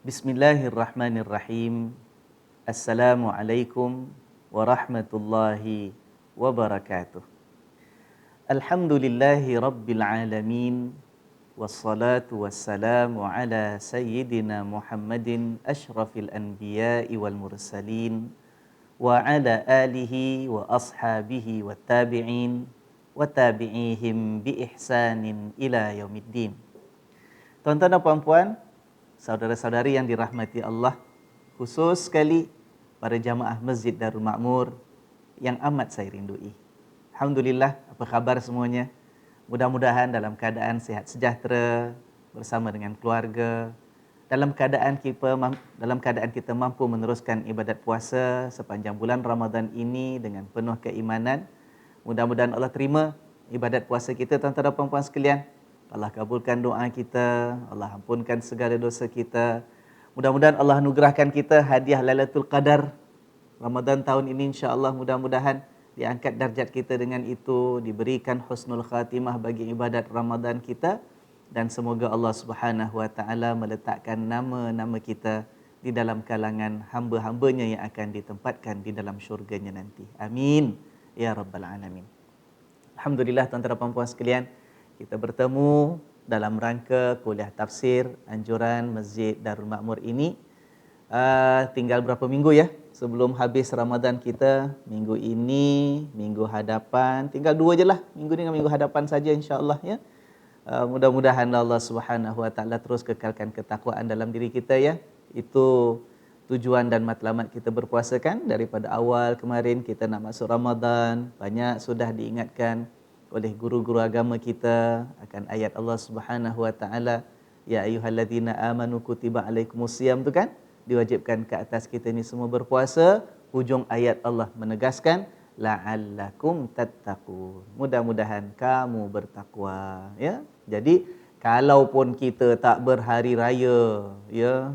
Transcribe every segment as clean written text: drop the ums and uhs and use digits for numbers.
Bismillahirrahmanirrahim. Assalamualaikum warahmatullahi wabarakatuh. Alhamdulillahi rabbil alamin. Wassalatu wassalamu ala sayyidina Muhammadin ashrafil anbiya'i wal mursalin wa ala alihi wa ashabihi wa tabi'in wa tabi'ihim bi ihsanin ila yaumiddin. Tuan-tuan dan puan-puan, saudara-saudari yang dirahmati Allah, khusus sekali para jamaah Masjid Darul Makmur yang amat saya rindui. Alhamdulillah, apa khabar semuanya? Mudah-mudahan dalam keadaan sihat sejahtera bersama dengan keluarga, dalam keadaan kita mampu meneruskan ibadat puasa sepanjang bulan Ramadan ini dengan penuh keimanan. Mudah-mudahan Allah terima ibadat puasa kita, tuan-tuan dan puan-puan sekalian. Allah kabulkan doa kita, Allah ampunkan segala dosa kita. Mudah-mudahan Allah anugerahkan kita hadiah Lailatul Qadar Ramadan tahun ini, insya-Allah mudah-mudahan diangkat darjat kita dengan itu, diberikan husnul khatimah bagi ibadat Ramadan kita, dan semoga Allah Subhanahu wa taala meletakkan nama-nama kita di dalam kalangan hamba-hambanya yang akan ditempatkan di dalam syurganya nanti. Amin ya rabbal alamin. Alhamdulillah, tuan-tuan dan puan-puan sekalian, kita bertemu dalam rangka kuliah tafsir anjuran Masjid Darul Makmur ini. Tinggal berapa minggu ya sebelum habis Ramadan kita. Minggu ini, minggu hadapan, tinggal 2 je lah. Minggu ni dengan minggu hadapan saja, insya-Allah ya. Mudah-mudahan Allah Subhanahu wa taala terus kekalkan ketakwaan dalam diri kita ya. Itu tujuan dan matlamat kita berpuasa kan. Daripada awal kemarin kita nak masuk Ramadan, banyak sudah diingatkan oleh guru-guru agama kita akan ayat Allah Subhanahu wa taala, ya ayyuhallazina amanu kutiba alaikumusiyam, tu kan, diwajibkan ke atas kita ni semua berpuasa. Hujung ayat Allah menegaskan la'allakum tattaqun, mudah-mudahan kamu bertakwa ya. Jadi kalaupun kita tak berhari raya ya,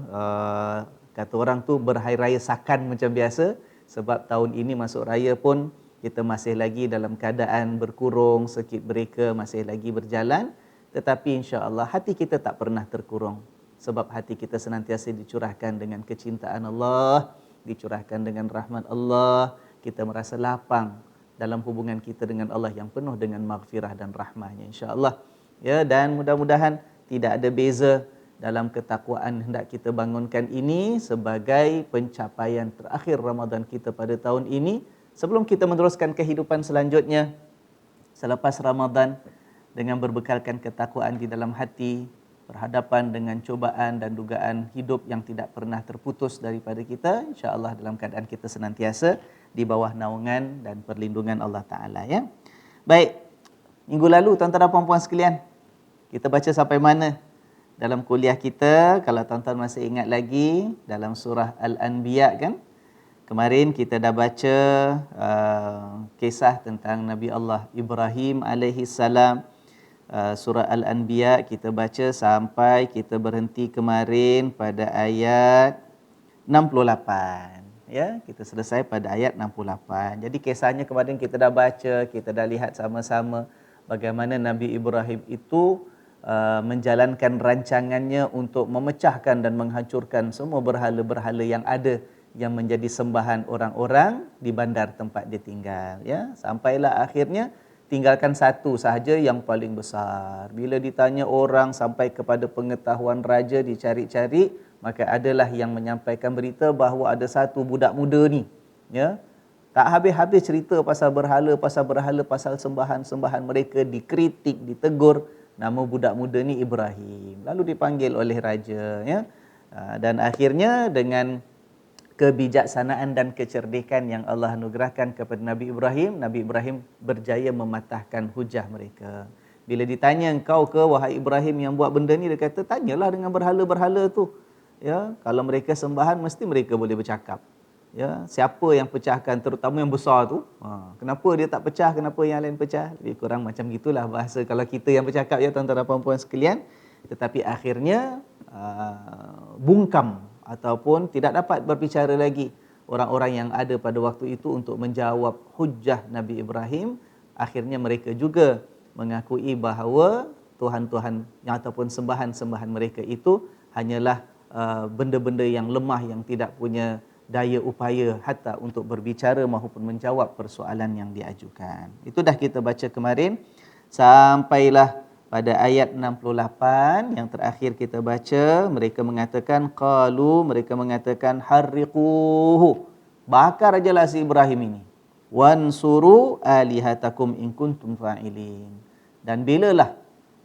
kata orang tu berhari raya sakan macam biasa, sebab tahun ini masuk raya pun kita masih lagi dalam keadaan berkurung, circuit breaker masih lagi berjalan, tetapi insya-Allah hati kita tak pernah terkurung. Sebab hati kita senantiasa dicurahkan dengan kecintaan Allah, dicurahkan dengan rahmat Allah. Kita merasa lapang dalam hubungan kita dengan Allah yang penuh dengan maghfirah dan rahmahnya, insya-Allah. Ya, dan mudah-mudahan tidak ada beza dalam ketakwaan hendak kita bangunkan ini sebagai pencapaian terakhir Ramadan kita pada tahun ini, sebelum kita meneruskan kehidupan selanjutnya selepas Ramadan dengan berbekalkan ketakwaan di dalam hati, berhadapan dengan cubaan dan dugaan hidup yang tidak pernah terputus daripada kita, insya-Allah dalam keadaan kita senantiasa di bawah naungan dan perlindungan Allah Ta'ala ya. Baik, minggu lalu tuan-tuan dan puan-puan sekalian, kita baca sampai mana dalam kuliah kita? Kalau tuan-tuan masih ingat lagi, dalam surah Al-Anbiya kan, kemarin kita dah baca kisah tentang Nabi Allah Ibrahim alaihi salam. Surah Al-Anbiya kita baca sampai kita berhenti kemarin pada ayat 68 ya. Kita selesai pada ayat 68. Jadi kisahnya kemarin kita dah baca, kita dah lihat sama-sama bagaimana Nabi Ibrahim itu menjalankan rancangannya untuk memecahkan dan menghancurkan semua berhala-berhala yang ada, yang menjadi sembahan orang-orang di bandar tempat dia tinggal ya. Sampailah akhirnya tinggalkan satu sahaja yang paling besar. Bila ditanya orang sampai kepada pengetahuan raja, dicari-cari, maka adalah yang menyampaikan berita bahawa ada satu budak muda ni ya, tak habis-habis cerita pasal berhala, pasal sembahan-sembahan mereka, dikritik, ditegur. Nama budak muda ni Ibrahim. Lalu dipanggil oleh raja ya. Dan akhirnya dengan kebijaksanaan dan kecerdikan yang Allah anugerahkan kepada Nabi Ibrahim berjaya mematahkan hujah mereka. Bila ditanya, engkau ke wahai Ibrahim yang buat benda ni, dia kata, tanyalah dengan berhala-berhala tu. Ya, kalau mereka sembahan mesti mereka boleh bercakap. Ya, siapa yang pecahkan, terutama yang besar tu, kenapa dia tak pecah, kenapa yang lain pecah? Lebih kurang macam gitulah bahasa kalau kita yang bercakap ya, tuan-tuan dan puan-puan sekalian. Tetapi akhirnya bungkam ataupun tidak dapat berbicara lagi orang-orang yang ada pada waktu itu untuk menjawab hujah Nabi Ibrahim. Akhirnya mereka juga mengakui bahawa Tuhan-Tuhan yang ataupun sembahan-sembahan mereka itu hanyalah benda-benda yang lemah yang tidak punya daya upaya hatta untuk berbicara maupun menjawab persoalan yang diajukan. Itu dah kita baca kemarin sampailah pada ayat 68 yang terakhir kita baca, mereka mengatakan mereka mengatakan harriquhu, bakar ajalah si Ibrahim ini, wansuru alihatakum in kuntum fa'ilin. Dan bilalah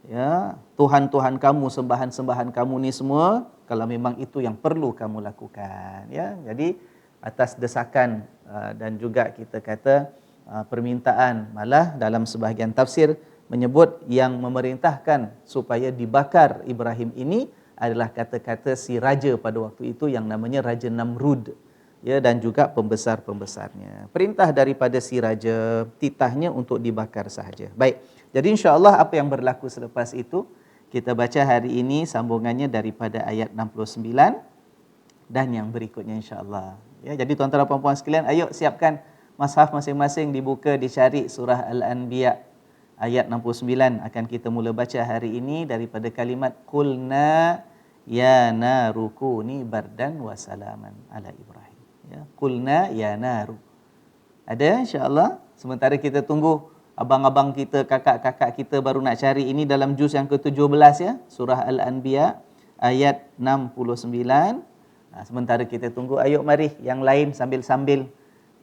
ya tuhan-tuhan kamu, sembahan-sembahan kamu ni semua, kalau memang itu yang perlu kamu lakukan, ya. Jadi atas desakan dan juga kita kata permintaan, malah dalam sebahagian tafsir menyebut yang memerintahkan supaya dibakar Ibrahim ini adalah kata-kata si raja pada waktu itu yang namanya Raja Namrud, ya, dan juga pembesar-pembesarnya. Perintah daripada si raja, titahnya untuk dibakar sahaja. Baik. Jadi insya-Allah apa yang berlaku selepas itu kita baca hari ini sambungannya daripada ayat 69 dan yang berikutnya insya-Allah. Ya, jadi tuan-tuan dan puan-puan sekalian, ayo siapkan mushaf masing-masing, dibuka, dicari surah Al-Anbiya ayat 69 akan kita mula baca hari ini daripada kalimat qulna ya naru kuni bardan wa salaman ala Ibrahim. Ya, qulna ya naru. Ada insya-Allah. Sementara kita tunggu abang-abang kita, kakak-kakak kita baru nak cari ini dalam juz yang ke-17 ya, surah Al-Anbiya ayat 69. Sementara kita tunggu, ayo mari yang lain sambil-sambil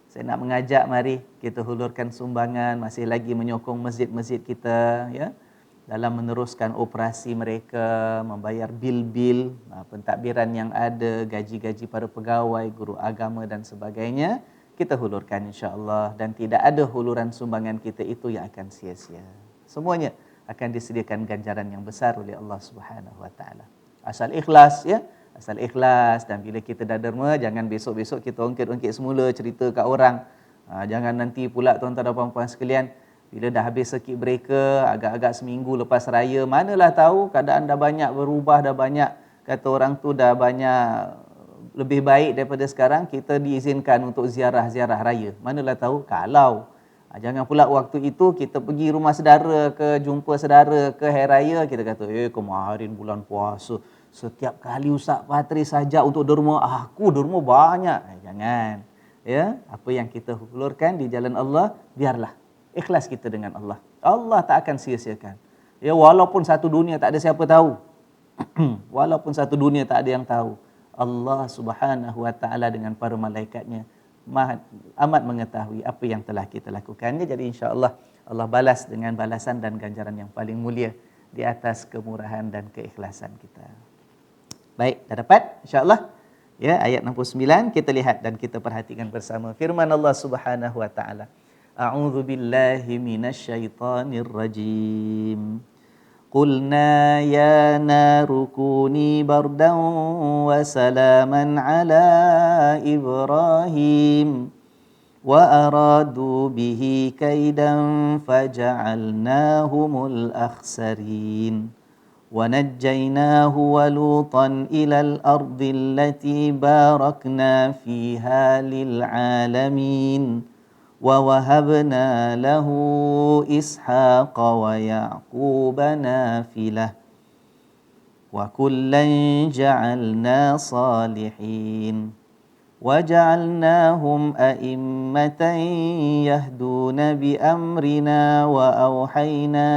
saya nak mengajak, mari kita hulurkan sumbangan, masih lagi menyokong masjid-masjid kita ya dalam meneruskan operasi mereka, membayar bil-bil, pentadbiran yang ada, gaji-gaji para pegawai, guru agama dan sebagainya. Kita hulurkan insya-Allah, dan tidak ada huluran sumbangan kita itu yang akan sia-sia. Semuanya akan disediakan ganjaran yang besar oleh Allah Subhanahu wa taala. Asal ikhlas ya. Asal ikhlas, dan bila kita dah derma, jangan besok-besok kita ungkit-ungkit semula cerita kat orang. Jangan nanti pula tuan-tuan dan puan-puan sekalian, bila dah habis circuit breaker, agak-agak seminggu lepas raya, manalah tahu keadaan dah banyak berubah, dah banyak, kata orang tu dah banyak lebih baik daripada sekarang, kita diizinkan untuk ziarah-ziarah raya. Manalah tahu kalau jangan pula waktu itu kita pergi rumah saudara ke, jumpa saudara ke hari raya, kita kata kemarin bulan puasa setiap kali Ustaz Patris sajak untuk derma, aku derma banyak. Jangan. Ya, apa yang kita hulurkan di jalan Allah, biarlah ikhlas kita dengan Allah. Allah tak akan sia-siakan. Ya, walaupun satu dunia tak ada siapa tahu. Walaupun satu dunia tak ada yang tahu, Allah Subhanahu wa taala dengan para malaikatnya amat mengetahui apa yang telah kita lakukannya. Jadi insya-Allah Allah balas dengan balasan dan ganjaran yang paling mulia di atas kemurahan dan keikhlasan kita. Baik, dah dapat insya-Allah. Ya, ayat 69 kita lihat dan kita perhatikan bersama firman Allah Subhanahu wa taala. A'udzu billahi minasyaitonir rajim. Qulna ya naru kuni bardan wa salaman ala Ibrahim wa aradu bihi kaidan faja'alnahumul akhsarin. ونجيناه ولوطا إلى الأرض التي باركنا فيها للعالمين ووهبنا له إسحاق ويعقوب نافلة وكلا جعلنا صالحين وجعلناهم أئمة يهدون بأمرنا وأوحينا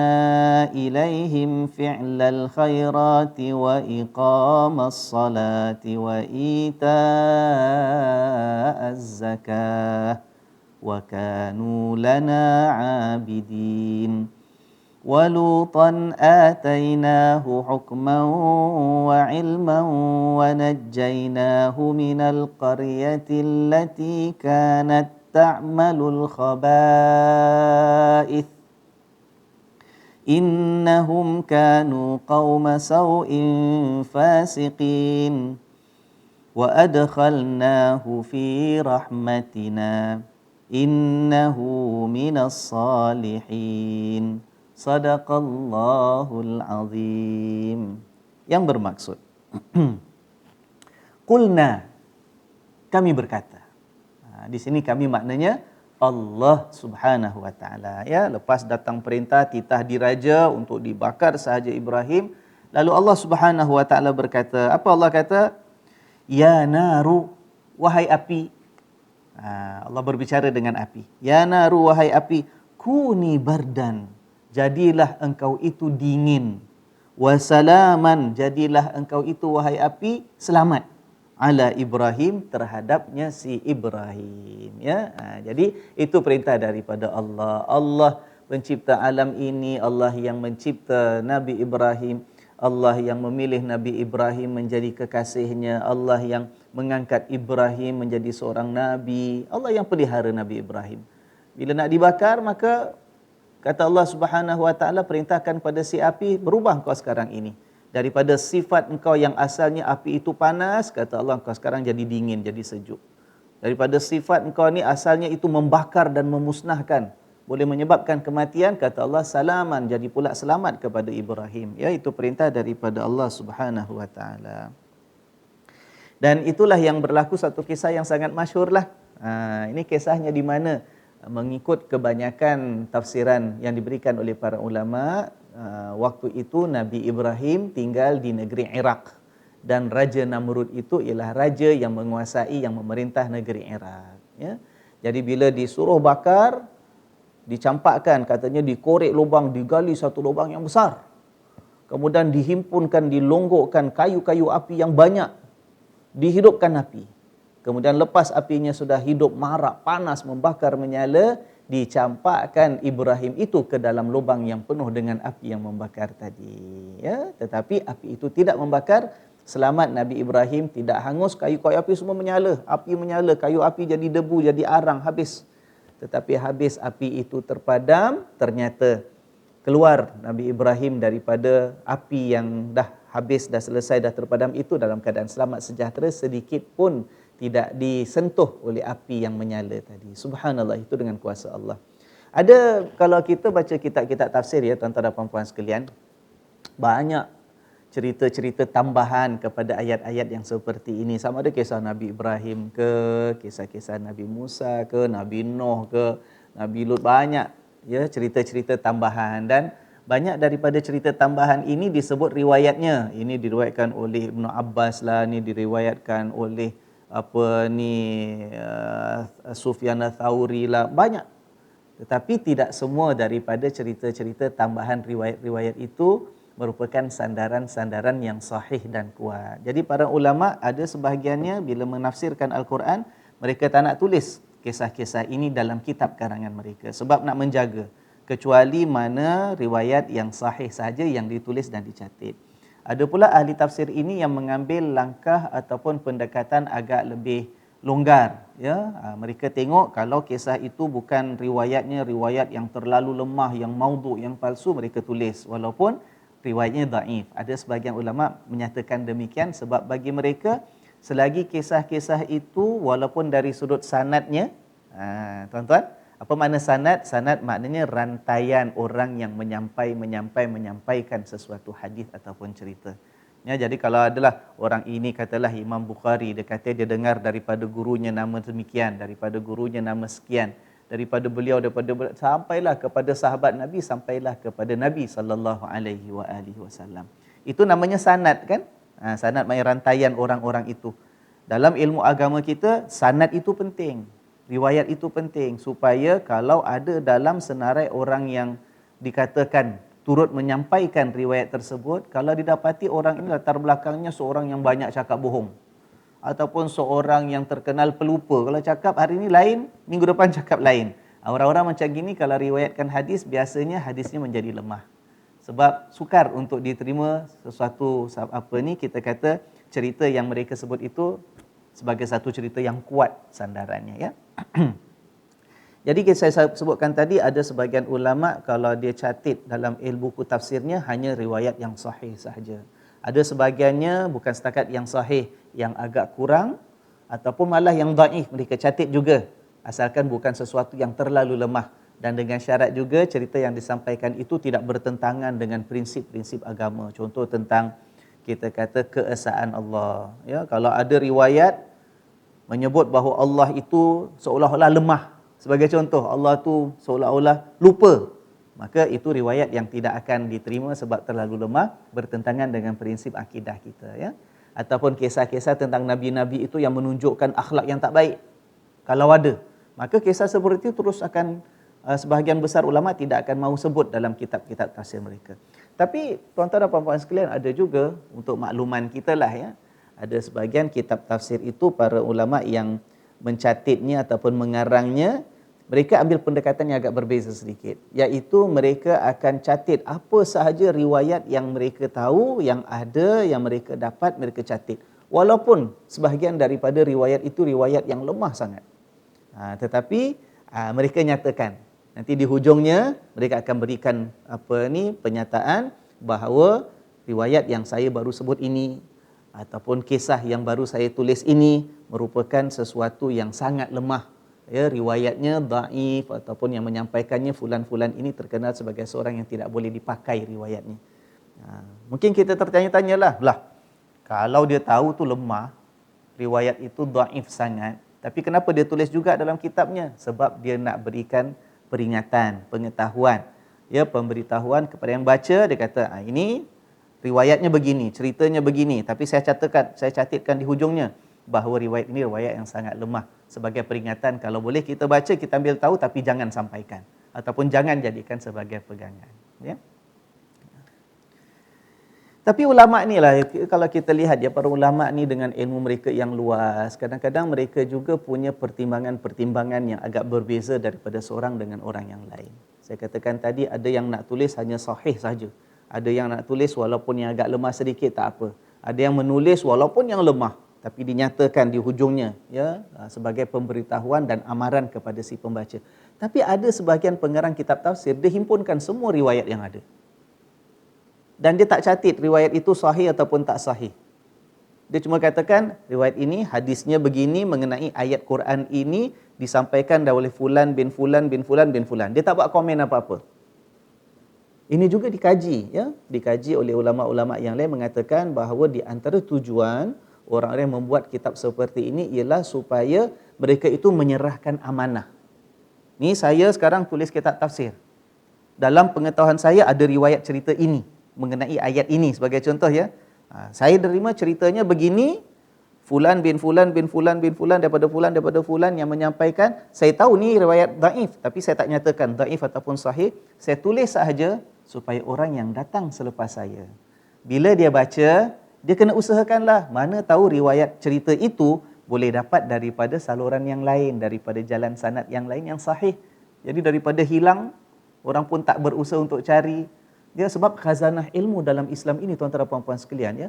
إليهم فعل الخيرات وإقام الصلاة وإيتاء الزكاة وكانوا لنا عابدين ولوطا آتيناه حكما وعلما ونجيناه من القرية التي كانت تعمل الخبائث إنهم كانوا قوم سوء فاسقين وأدخلناه في رحمتنا إنه من الصالحين. Sadaqallahul azim. Yang bermaksud Qulna, kami berkata. Di sini kami maknanya Allah Subhanahu wa taala, ya, lepas datang perintah titah diraja untuk dibakar sahaja Ibrahim, lalu Allah Subhanahu wa taala berkata, apa Allah kata? Ya naru, wahai api. Allah berbicara dengan api. Ya naru, wahai api, kuni bardan, jadilah engkau itu dingin. Wasalaman, jadilah engkau itu wahai api selamat. Ala Ibrahim, terhadapnya si Ibrahim. Ya, jadi itu perintah daripada Allah. Allah pencipta alam ini, Allah yang mencipta Nabi Ibrahim, Allah yang memilih Nabi Ibrahim menjadi kekasihnya, Allah yang mengangkat Ibrahim menjadi seorang Nabi, Allah yang pelihara Nabi Ibrahim. Bila nak dibakar, maka kata Allah Subhanahu Wa Taala, perintahkan pada si api, berubah kau sekarang ini. Daripada sifat engkau yang asalnya api itu panas, kata Allah, engkau sekarang jadi dingin, jadi sejuk. Daripada sifat engkau ni asalnya itu membakar dan memusnahkan, boleh menyebabkan kematian, kata Allah, salaman, jadi pula selamat kepada Ibrahim. Ya, itu perintah daripada Allah Subhanahu Wa Taala. Dan itulah yang berlaku satu kisah yang sangat masyhurlah. Ini kisahnya di mana mengikut kebanyakan tafsiran yang diberikan oleh para ulama, waktu itu Nabi Ibrahim tinggal di negeri Iraq, dan Raja Namrud itu ialah raja yang menguasai, yang memerintah negeri Iraq. Ya. Jadi bila disuruh bakar, dicampakkan, katanya dikorek lubang, digali satu lubang yang besar, kemudian dihimpunkan, dilonggokkan kayu-kayu api yang banyak, dihidupkan api. Kemudian lepas apinya sudah hidup, marak, panas, membakar, menyala, dicampakkan Ibrahim itu ke dalam lubang yang penuh dengan api yang membakar tadi. Ya, tetapi api itu tidak membakar, selamat Nabi Ibrahim, tidak hangus, kayu-kayu api semua menyala. Api menyala, kayu api jadi debu, jadi arang, habis. Tetapi habis api itu terpadam, ternyata keluar Nabi Ibrahim daripada api yang dah habis, dah selesai, dah terpadam itu dalam keadaan selamat sejahtera, sedikit pun tidak disentuh oleh api yang menyala tadi. Subhanallah, itu dengan kuasa Allah. Ada, kalau kita baca kitab-kitab tafsir ya tuan-tuan dan puan-puan sekalian, banyak cerita-cerita tambahan kepada ayat-ayat yang seperti ini. Sama ada kisah Nabi Ibrahim ke, kisah-kisah Nabi Musa ke, Nabi Nuh ke, Nabi Lut, banyak ya cerita-cerita tambahan. Dan banyak daripada cerita tambahan ini disebut riwayatnya. Ini diriwayatkan oleh Ibnu Abbas lah, ini diriwayatkan oleh Sufyan Ats-Tsauri lah, banyak. Tetapi tidak semua daripada cerita-cerita tambahan riwayat-riwayat itu merupakan sandaran-sandaran yang sahih dan kuat. Jadi para ulama ada sebahagiannya bila menafsirkan Al-Quran, mereka tak nak tulis kisah-kisah ini dalam kitab karangan mereka, sebab nak menjaga, kecuali mana riwayat yang sahih sahaja yang ditulis dan dicatat. Ada pula ahli tafsir ini yang mengambil langkah ataupun pendekatan agak lebih longgar. Ya, mereka tengok kalau kisah itu bukan riwayatnya riwayat yang terlalu lemah, yang maudhu', yang palsu, mereka tulis walaupun riwayatnya dhaif. Ada sebahagian ulama menyatakan demikian sebab bagi mereka selagi kisah-kisah itu walaupun dari sudut sanadnya, tuan-tuan, apa makna sanad? Sanad maknanya rantaian orang yang menyampaikan sesuatu hadis ataupun cerita. Ya, jadi kalau adalah orang ini, katalah Imam Bukhari, dia kata dia dengar daripada gurunya nama demikian, daripada gurunya nama sekian, daripada beliau, sampailah kepada sahabat Nabi, sampailah kepada Nabi sallallahu alaihi wasallam. Itu namanya sanad kan? Sanad maknanya rantaian orang-orang itu. Dalam ilmu agama kita, sanad itu penting. Riwayat itu penting supaya kalau ada dalam senarai orang yang dikatakan turut menyampaikan riwayat tersebut, kalau didapati orang ini latar belakangnya seorang yang banyak cakap bohong, ataupun seorang yang terkenal pelupa, kalau cakap hari ini lain, minggu depan cakap lain, orang-orang macam gini kalau riwayatkan hadis, biasanya hadisnya menjadi lemah. Sebab sukar untuk diterima sesuatu kita kata cerita yang mereka sebut itu sebagai satu cerita yang kuat sandarannya, ya. Jadi saya sebutkan tadi, ada sebagian ulama kalau dia catat dalam buku tafsirnya hanya riwayat yang sahih sahaja. Ada sebahagiannya bukan setakat yang sahih, yang agak kurang ataupun malah yang dhaif mereka catat juga, asalkan bukan sesuatu yang terlalu lemah, dan dengan syarat juga cerita yang disampaikan itu tidak bertentangan dengan prinsip-prinsip agama. Contoh tentang kita kata keesaan Allah, ya, kalau ada riwayat menyebut bahawa Allah itu seolah-olah lemah, sebagai contoh Allah tu seolah-olah lupa, maka itu riwayat yang tidak akan diterima sebab terlalu lemah, bertentangan dengan prinsip akidah kita, ya. ataupun kisah-kisah tentang nabi-nabi itu yang menunjukkan akhlak yang tak baik. Kalau ada, maka kisah seperti itu terus akan sebahagian besar ulama tidak akan mahu sebut dalam kitab-kitab tafsir mereka. Tapi tuan-tuan dan puan-puan sekalian, ada juga untuk makluman kita lah ya, ada sebahagian kitab tafsir itu para ulama yang mencatitnya ataupun mengarangnya, mereka ambil pendekatan yang agak berbeza sedikit, iaitu mereka akan catit apa sahaja riwayat yang mereka tahu, yang ada, yang mereka dapat, mereka catit. Walaupun sebahagian daripada riwayat itu riwayat yang lemah sangat. Tetapi mereka nyatakan, nanti di hujungnya mereka akan berikan pernyataan bahawa riwayat yang saya baru sebut ini ataupun kisah yang baru saya tulis ini merupakan sesuatu yang sangat lemah. Ya, riwayatnya dhaif ataupun yang menyampaikannya fulan-fulan ini terkenal sebagai seorang yang tidak boleh dipakai riwayatnya. Mungkin kita tertanya-tanyalah, kalau dia tahu tu lemah, riwayat itu dhaif sangat, tapi kenapa dia tulis juga dalam kitabnya? Sebab dia nak berikan peringatan, pengetahuan, ya, pemberitahuan kepada yang baca. Dia kata, ini riwayatnya begini, ceritanya begini, tapi saya catitkan di hujungnya bahawa riwayat ini riwayat yang sangat lemah, sebagai peringatan kalau boleh kita baca, kita ambil tahu, tapi jangan sampaikan ataupun jangan jadikan sebagai pegangan, ya. Tapi ulama ni lah, kalau kita lihat ya, para ulama ni dengan ilmu mereka yang luas, kadang-kadang mereka juga punya pertimbangan-pertimbangan yang agak berbeza daripada seorang dengan orang yang lain. Saya katakan tadi, ada yang nak tulis hanya sahih saja, ada yang nak tulis walaupun yang agak lemah sedikit tak apa, ada yang menulis walaupun yang lemah tapi dinyatakan di hujungnya, ya, sebagai pemberitahuan dan amaran kepada si pembaca. Tapi ada sebahagian pengarang kitab tafsir, dia himpunkan semua riwayat yang ada, dan dia tak catit riwayat itu sahih ataupun tak sahih. Dia cuma katakan riwayat ini hadisnya begini mengenai ayat Quran ini disampaikan oleh fulan bin fulan bin fulan bin fulan. Dia tak buat komen apa-apa. Ini juga dikaji, ya, dikaji oleh ulama-ulama yang lain, mengatakan bahawa di antara tujuan orang-orang yang membuat kitab seperti ini ialah supaya mereka itu menyerahkan amanah. Ni saya sekarang tulis kitab tafsir, dalam pengetahuan saya ada riwayat cerita ini mengenai ayat ini sebagai contoh, ya. Saya terima ceritanya begini, fulan bin fulan bin fulan bin fulan daripada fulan yang menyampaikan. Saya tahu ni riwayat dhaif, tapi saya tak nyatakan dhaif ataupun sahih. Saya tulis sahaja supaya orang yang datang selepas saya, bila dia baca, dia kena usahakanlah mana tahu riwayat cerita itu boleh dapat daripada saluran yang lain, daripada jalan sanad yang lain yang sahih. Jadi daripada hilang, orang pun tak berusaha untuk cari. Ya, sebab khazanah ilmu dalam Islam ini, tuan-tuan dan puan-puan sekalian, ya,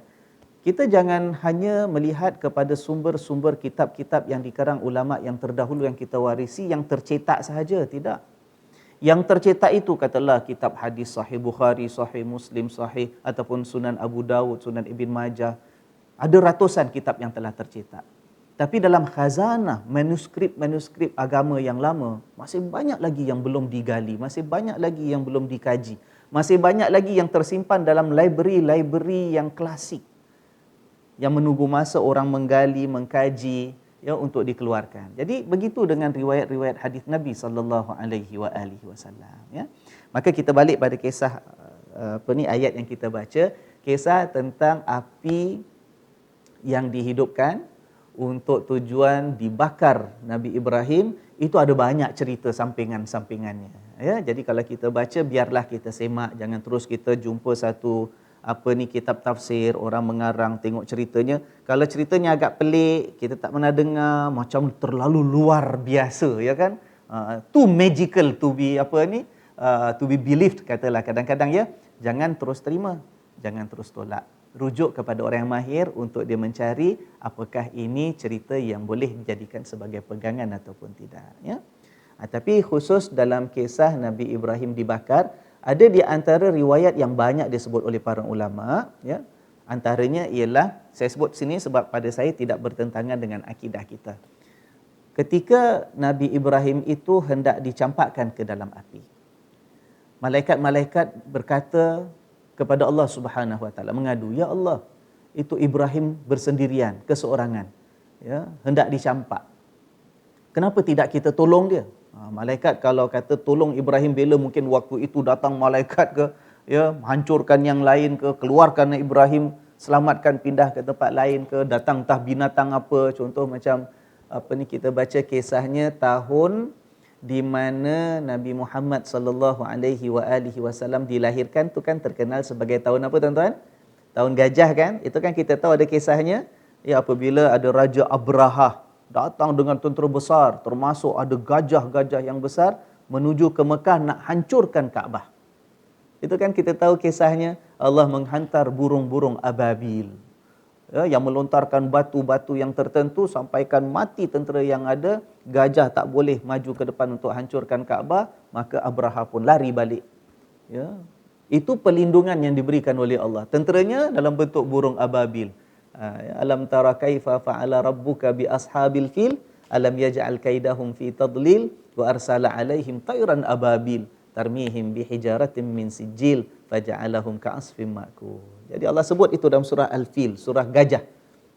kita jangan hanya melihat kepada sumber-sumber kitab-kitab yang dikarang ulama yang terdahulu yang kita warisi, yang tercetak sahaja. Tidak. Yang tercetak itu katalah kitab hadis Sahih Bukhari, Sahih Muslim, Sahih ataupun Sunan Abu Dawud, Sunan Ibn Majah. Ada ratusan kitab yang telah tercetak. Tapi dalam khazanah manuskrip agama yang lama, masih banyak lagi yang belum digali, masih banyak lagi yang belum dikaji, masih banyak lagi yang tersimpan dalam library yang klasik, yang menunggu masa orang menggali, mengkaji, ya, untuk dikeluarkan. Jadi begitu dengan riwayat-riwayat hadis Nabi sallallahu alaihi wasallam, ya. Maka kita balik pada kisah ayat yang kita baca, kisah tentang api yang dihidupkan untuk tujuan dibakar Nabi Ibrahim. Itu ada banyak cerita sampingan-sampingannya, ya. Jadi kalau kita baca, biarlah kita semak, jangan terus kita jumpa satu kitab tafsir, orang mengarang, tengok ceritanya. Kalau ceritanya agak pelik, kita tak pernah dengar, macam terlalu luar biasa, ya kan? Too magical to be to be believed, katalah kadang-kadang, ya. Jangan terus terima, jangan terus tolak. Rujuk kepada orang yang mahir untuk dia mencari apakah ini cerita yang boleh dijadikan sebagai pegangan ataupun tidak, ya. Tapi khusus dalam kisah Nabi Ibrahim dibakar, ada di antara riwayat yang banyak disebut oleh para ulama, ya. Antaranya ialah, saya sebut sini sebab pada saya tidak bertentangan dengan akidah kita. Ketika Nabi Ibrahim itu hendak dicampakkan ke dalam api, malaikat-malaikat berkata kepada Allah Subhanahu wa taala, mengadu, ya Allah, itu Ibrahim bersendirian, keseorangan, ya, hendak dicampak. Kenapa tidak kita tolong dia? Malaikat kalau kata tolong Ibrahim bela, mungkin waktu itu datang malaikat ke, ya, hancurkan yang lain ke, keluarkan Ibrahim selamatkan pindah ke tempat lain ke, datang entah binatang apa, contoh macam kita baca kisahnya tahun di mana Nabi Muhammad sallallahu alaihi wasallam dilahirkan tu kan terkenal sebagai tahun apa tuan-tuan? Tahun gajah kan? Itu kan kita tahu ada kisahnya. Ya, apabila ada Raja Abrahah datang dengan tentera besar, termasuk ada gajah-gajah yang besar menuju ke Mekah nak hancurkan Kaabah. Itu kan kita tahu kisahnya, Allah menghantar burung-burung ababil, ya, yang melontarkan batu-batu yang tertentu sampaikan mati tentera yang ada, gajah tak boleh maju ke depan untuk hancurkan Kaabah, maka Abraha pun lari balik. Ya. Itu perlindungan yang diberikan oleh Allah. Tenteranya dalam bentuk burung ababil. Alam tara kaifa fa'ala rabbuka bi ashabil fil alam yaj'al kaidahum fi tadlil wa arsala alaihim tayran ababil tarmihim bihijaratin min sijil faja'alahum ka'asfim ma'kul. Jadi Allah sebut itu dalam surah Al-Fil, surah gajah.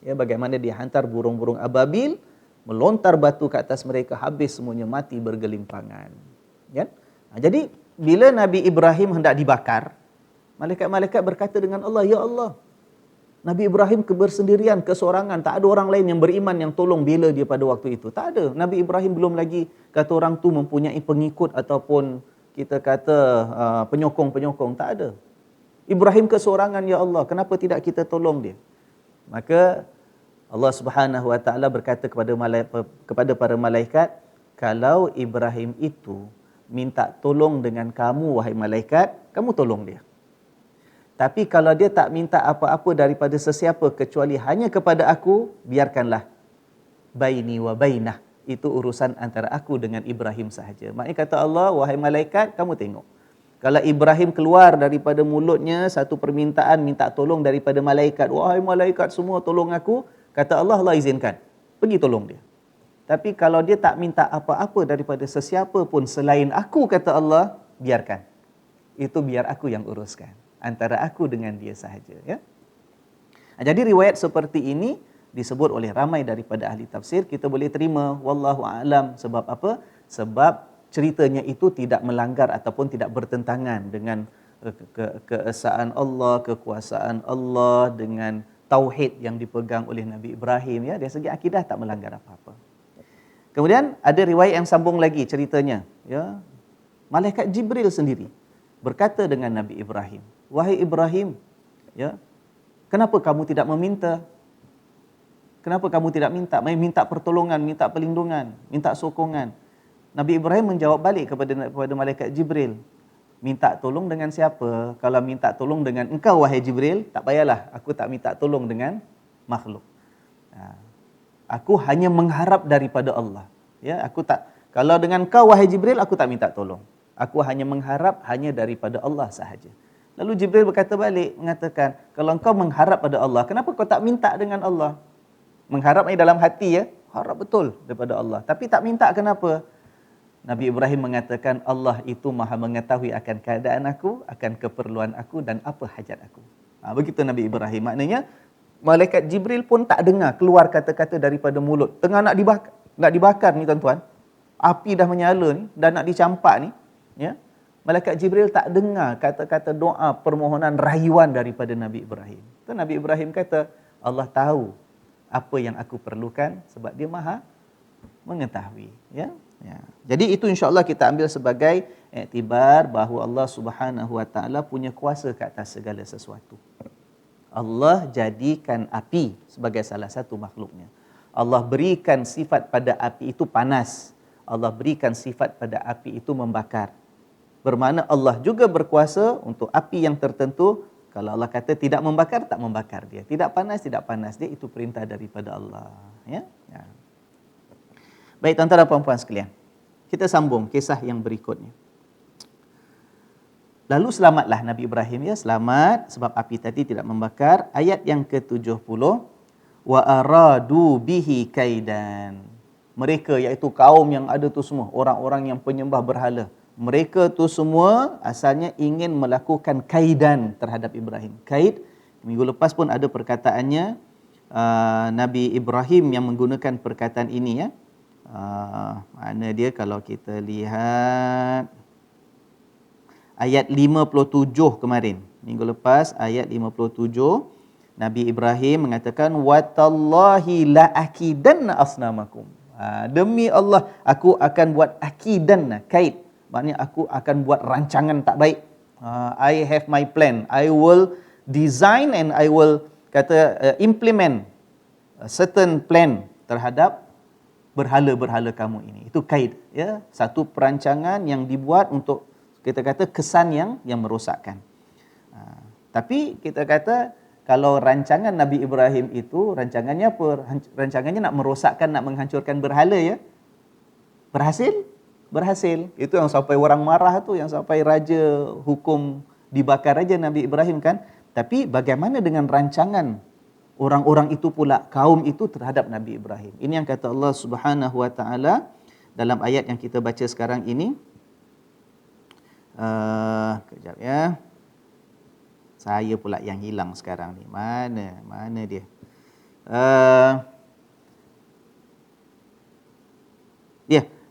Ya, bagaimana dia hantar burung-burung ababil melontar batu ke atas mereka, habis semuanya mati bergelimpangan. Ya? Jadi bila Nabi Ibrahim hendak dibakar, malaikat-malaikat berkata dengan Allah, "Ya Allah, Nabi Ibrahim bersendirian, kesorangan, tak ada orang lain yang beriman yang tolong bela dia pada waktu itu." Tak ada. Nabi Ibrahim belum lagi kata orang tu mempunyai pengikut ataupun kita kata penyokong-penyokong, tak ada. Ibrahim kesorangan, ya Allah, kenapa tidak kita tolong dia? Maka Allah Subhanahu wa taala berkata kepada para malaikat, kalau Ibrahim itu minta tolong dengan kamu wahai malaikat, kamu tolong dia. Tapi kalau dia tak minta apa-apa daripada sesiapa kecuali hanya kepada aku, biarkanlah. Baini wa bainah. Itu urusan antara aku dengan Ibrahim sahaja. Maknanya kata Allah, wahai malaikat, kamu tengok. Kalau Ibrahim keluar daripada mulutnya satu permintaan minta tolong daripada malaikat, wahai malaikat semua tolong aku, kata Allah, Allah izinkan. Pergi tolong dia. Tapi kalau dia tak minta apa-apa daripada sesiapa pun selain aku, kata Allah, biarkan. Itu biar aku yang uruskan. Antara aku dengan dia sahaja. Ya? Jadi riwayat seperti ini disebut oleh ramai daripada ahli tafsir. Kita boleh terima, wallahu a'lam. Sebab apa? Sebab ceritanya itu tidak melanggar ataupun tidak bertentangan dengan keesaan Allah, kekuasaan Allah, dengan tauhid yang dipegang oleh Nabi Ibrahim. Ya, dari segi akidah tak melanggar apa-apa. Kemudian ada riwayat yang sambung lagi ceritanya. Ya, malaikat Jibril sendiri berkata dengan Nabi Ibrahim, wahai Ibrahim, ya, kenapa kamu tidak meminta? Kenapa kamu tidak minta pertolongan, minta perlindungan, minta sokongan? Nabi Ibrahim menjawab balik kepada malaikat Jibril, minta tolong dengan siapa? Kalau minta tolong dengan engkau wahai Jibril, tak payahlah, aku tak minta tolong dengan makhluk. Aku hanya mengharap daripada Allah. Ya, aku tak, kalau dengan kau wahai Jibril, aku tak minta tolong. Aku hanya mengharap hanya daripada Allah sahaja. Lalu Jibril berkata balik, mengatakan, kalau engkau mengharap pada Allah, kenapa kau tak minta dengan Allah? Mengharap ni dalam hati, ya, harap betul daripada Allah. Tapi tak minta, kenapa? Nabi Ibrahim mengatakan, Allah itu maha mengetahui akan keadaan aku, akan keperluan aku dan apa hajat aku. Begitu Nabi Ibrahim. Maknanya, malaikat Jibril pun tak dengar keluar kata-kata daripada mulut. Tengah nak dibakar ni tuan-tuan. Api dah menyala ni, dah nak dicampak ni. Ya. Malaikat Jibril tak dengar kata-kata doa permohonan rayuan daripada Nabi Ibrahim. Tu Nabi Ibrahim kata, Allah tahu apa yang aku perlukan sebab dia maha mengetahui. Ya. Ya. Jadi itu insya-Allah kita ambil sebagai iktibar bahawa Allah Subhanahu wa taala punya kuasa ke atas segala sesuatu. Allah jadikan api sebagai salah satu makhluknya. Allah berikan sifat pada api itu panas. Allah berikan sifat pada api itu membakar. Bermakna Allah juga berkuasa untuk api yang tertentu. Kalau Allah kata tidak membakar, tak membakar dia. Tidak panas dia. Itu perintah daripada Allah. Ya? Ya. Baik tuan-tuan dan puan-puan sekalian. Kita sambung kisah yang berikutnya. Lalu selamatlah Nabi Ibrahim, ya, selamat sebab api tadi tidak membakar. Ayat yang ke-70, wa aradu bihi kaidan. Mereka iaitu kaum yang ada tu semua, orang-orang yang penyembah berhala. Mereka tu semua asalnya ingin melakukan kaidan terhadap Ibrahim. Kaid, minggu lepas pun ada perkataannya, Nabi Ibrahim yang menggunakan perkataan ini, ya. Mana dia kalau kita lihat ayat 57 kemarin. Minggu lepas ayat 57, Nabi Ibrahim mengatakan watallahi la akidanna asnamakum. Demi Allah aku akan buat akidanna, kait. Maknanya aku akan buat rancangan tak baik. I have my plan. I will design and I will implement a certain plan terhadap berhala-berhala kamu ini. Itu kait, ya, satu perancangan yang dibuat untuk kita kata kesan yang merosakkan. Tapi kita kata kalau rancangan Nabi Ibrahim itu rancangannya apa? Rancangannya nak merosakkan, nak menghancurkan berhala, ya. Berhasil? Berhasil. Itu yang sampai orang marah tu, yang sampai raja hukum dibakar aja Nabi Ibrahim kan. Tapi bagaimana dengan rancangan orang-orang itu pula, kaum itu terhadap Nabi Ibrahim? Ini yang kata Allah Subhanahu wa taala dalam ayat yang kita baca sekarang ini. Kejap ya. Saya pula yang hilang sekarang ni. Mana dia?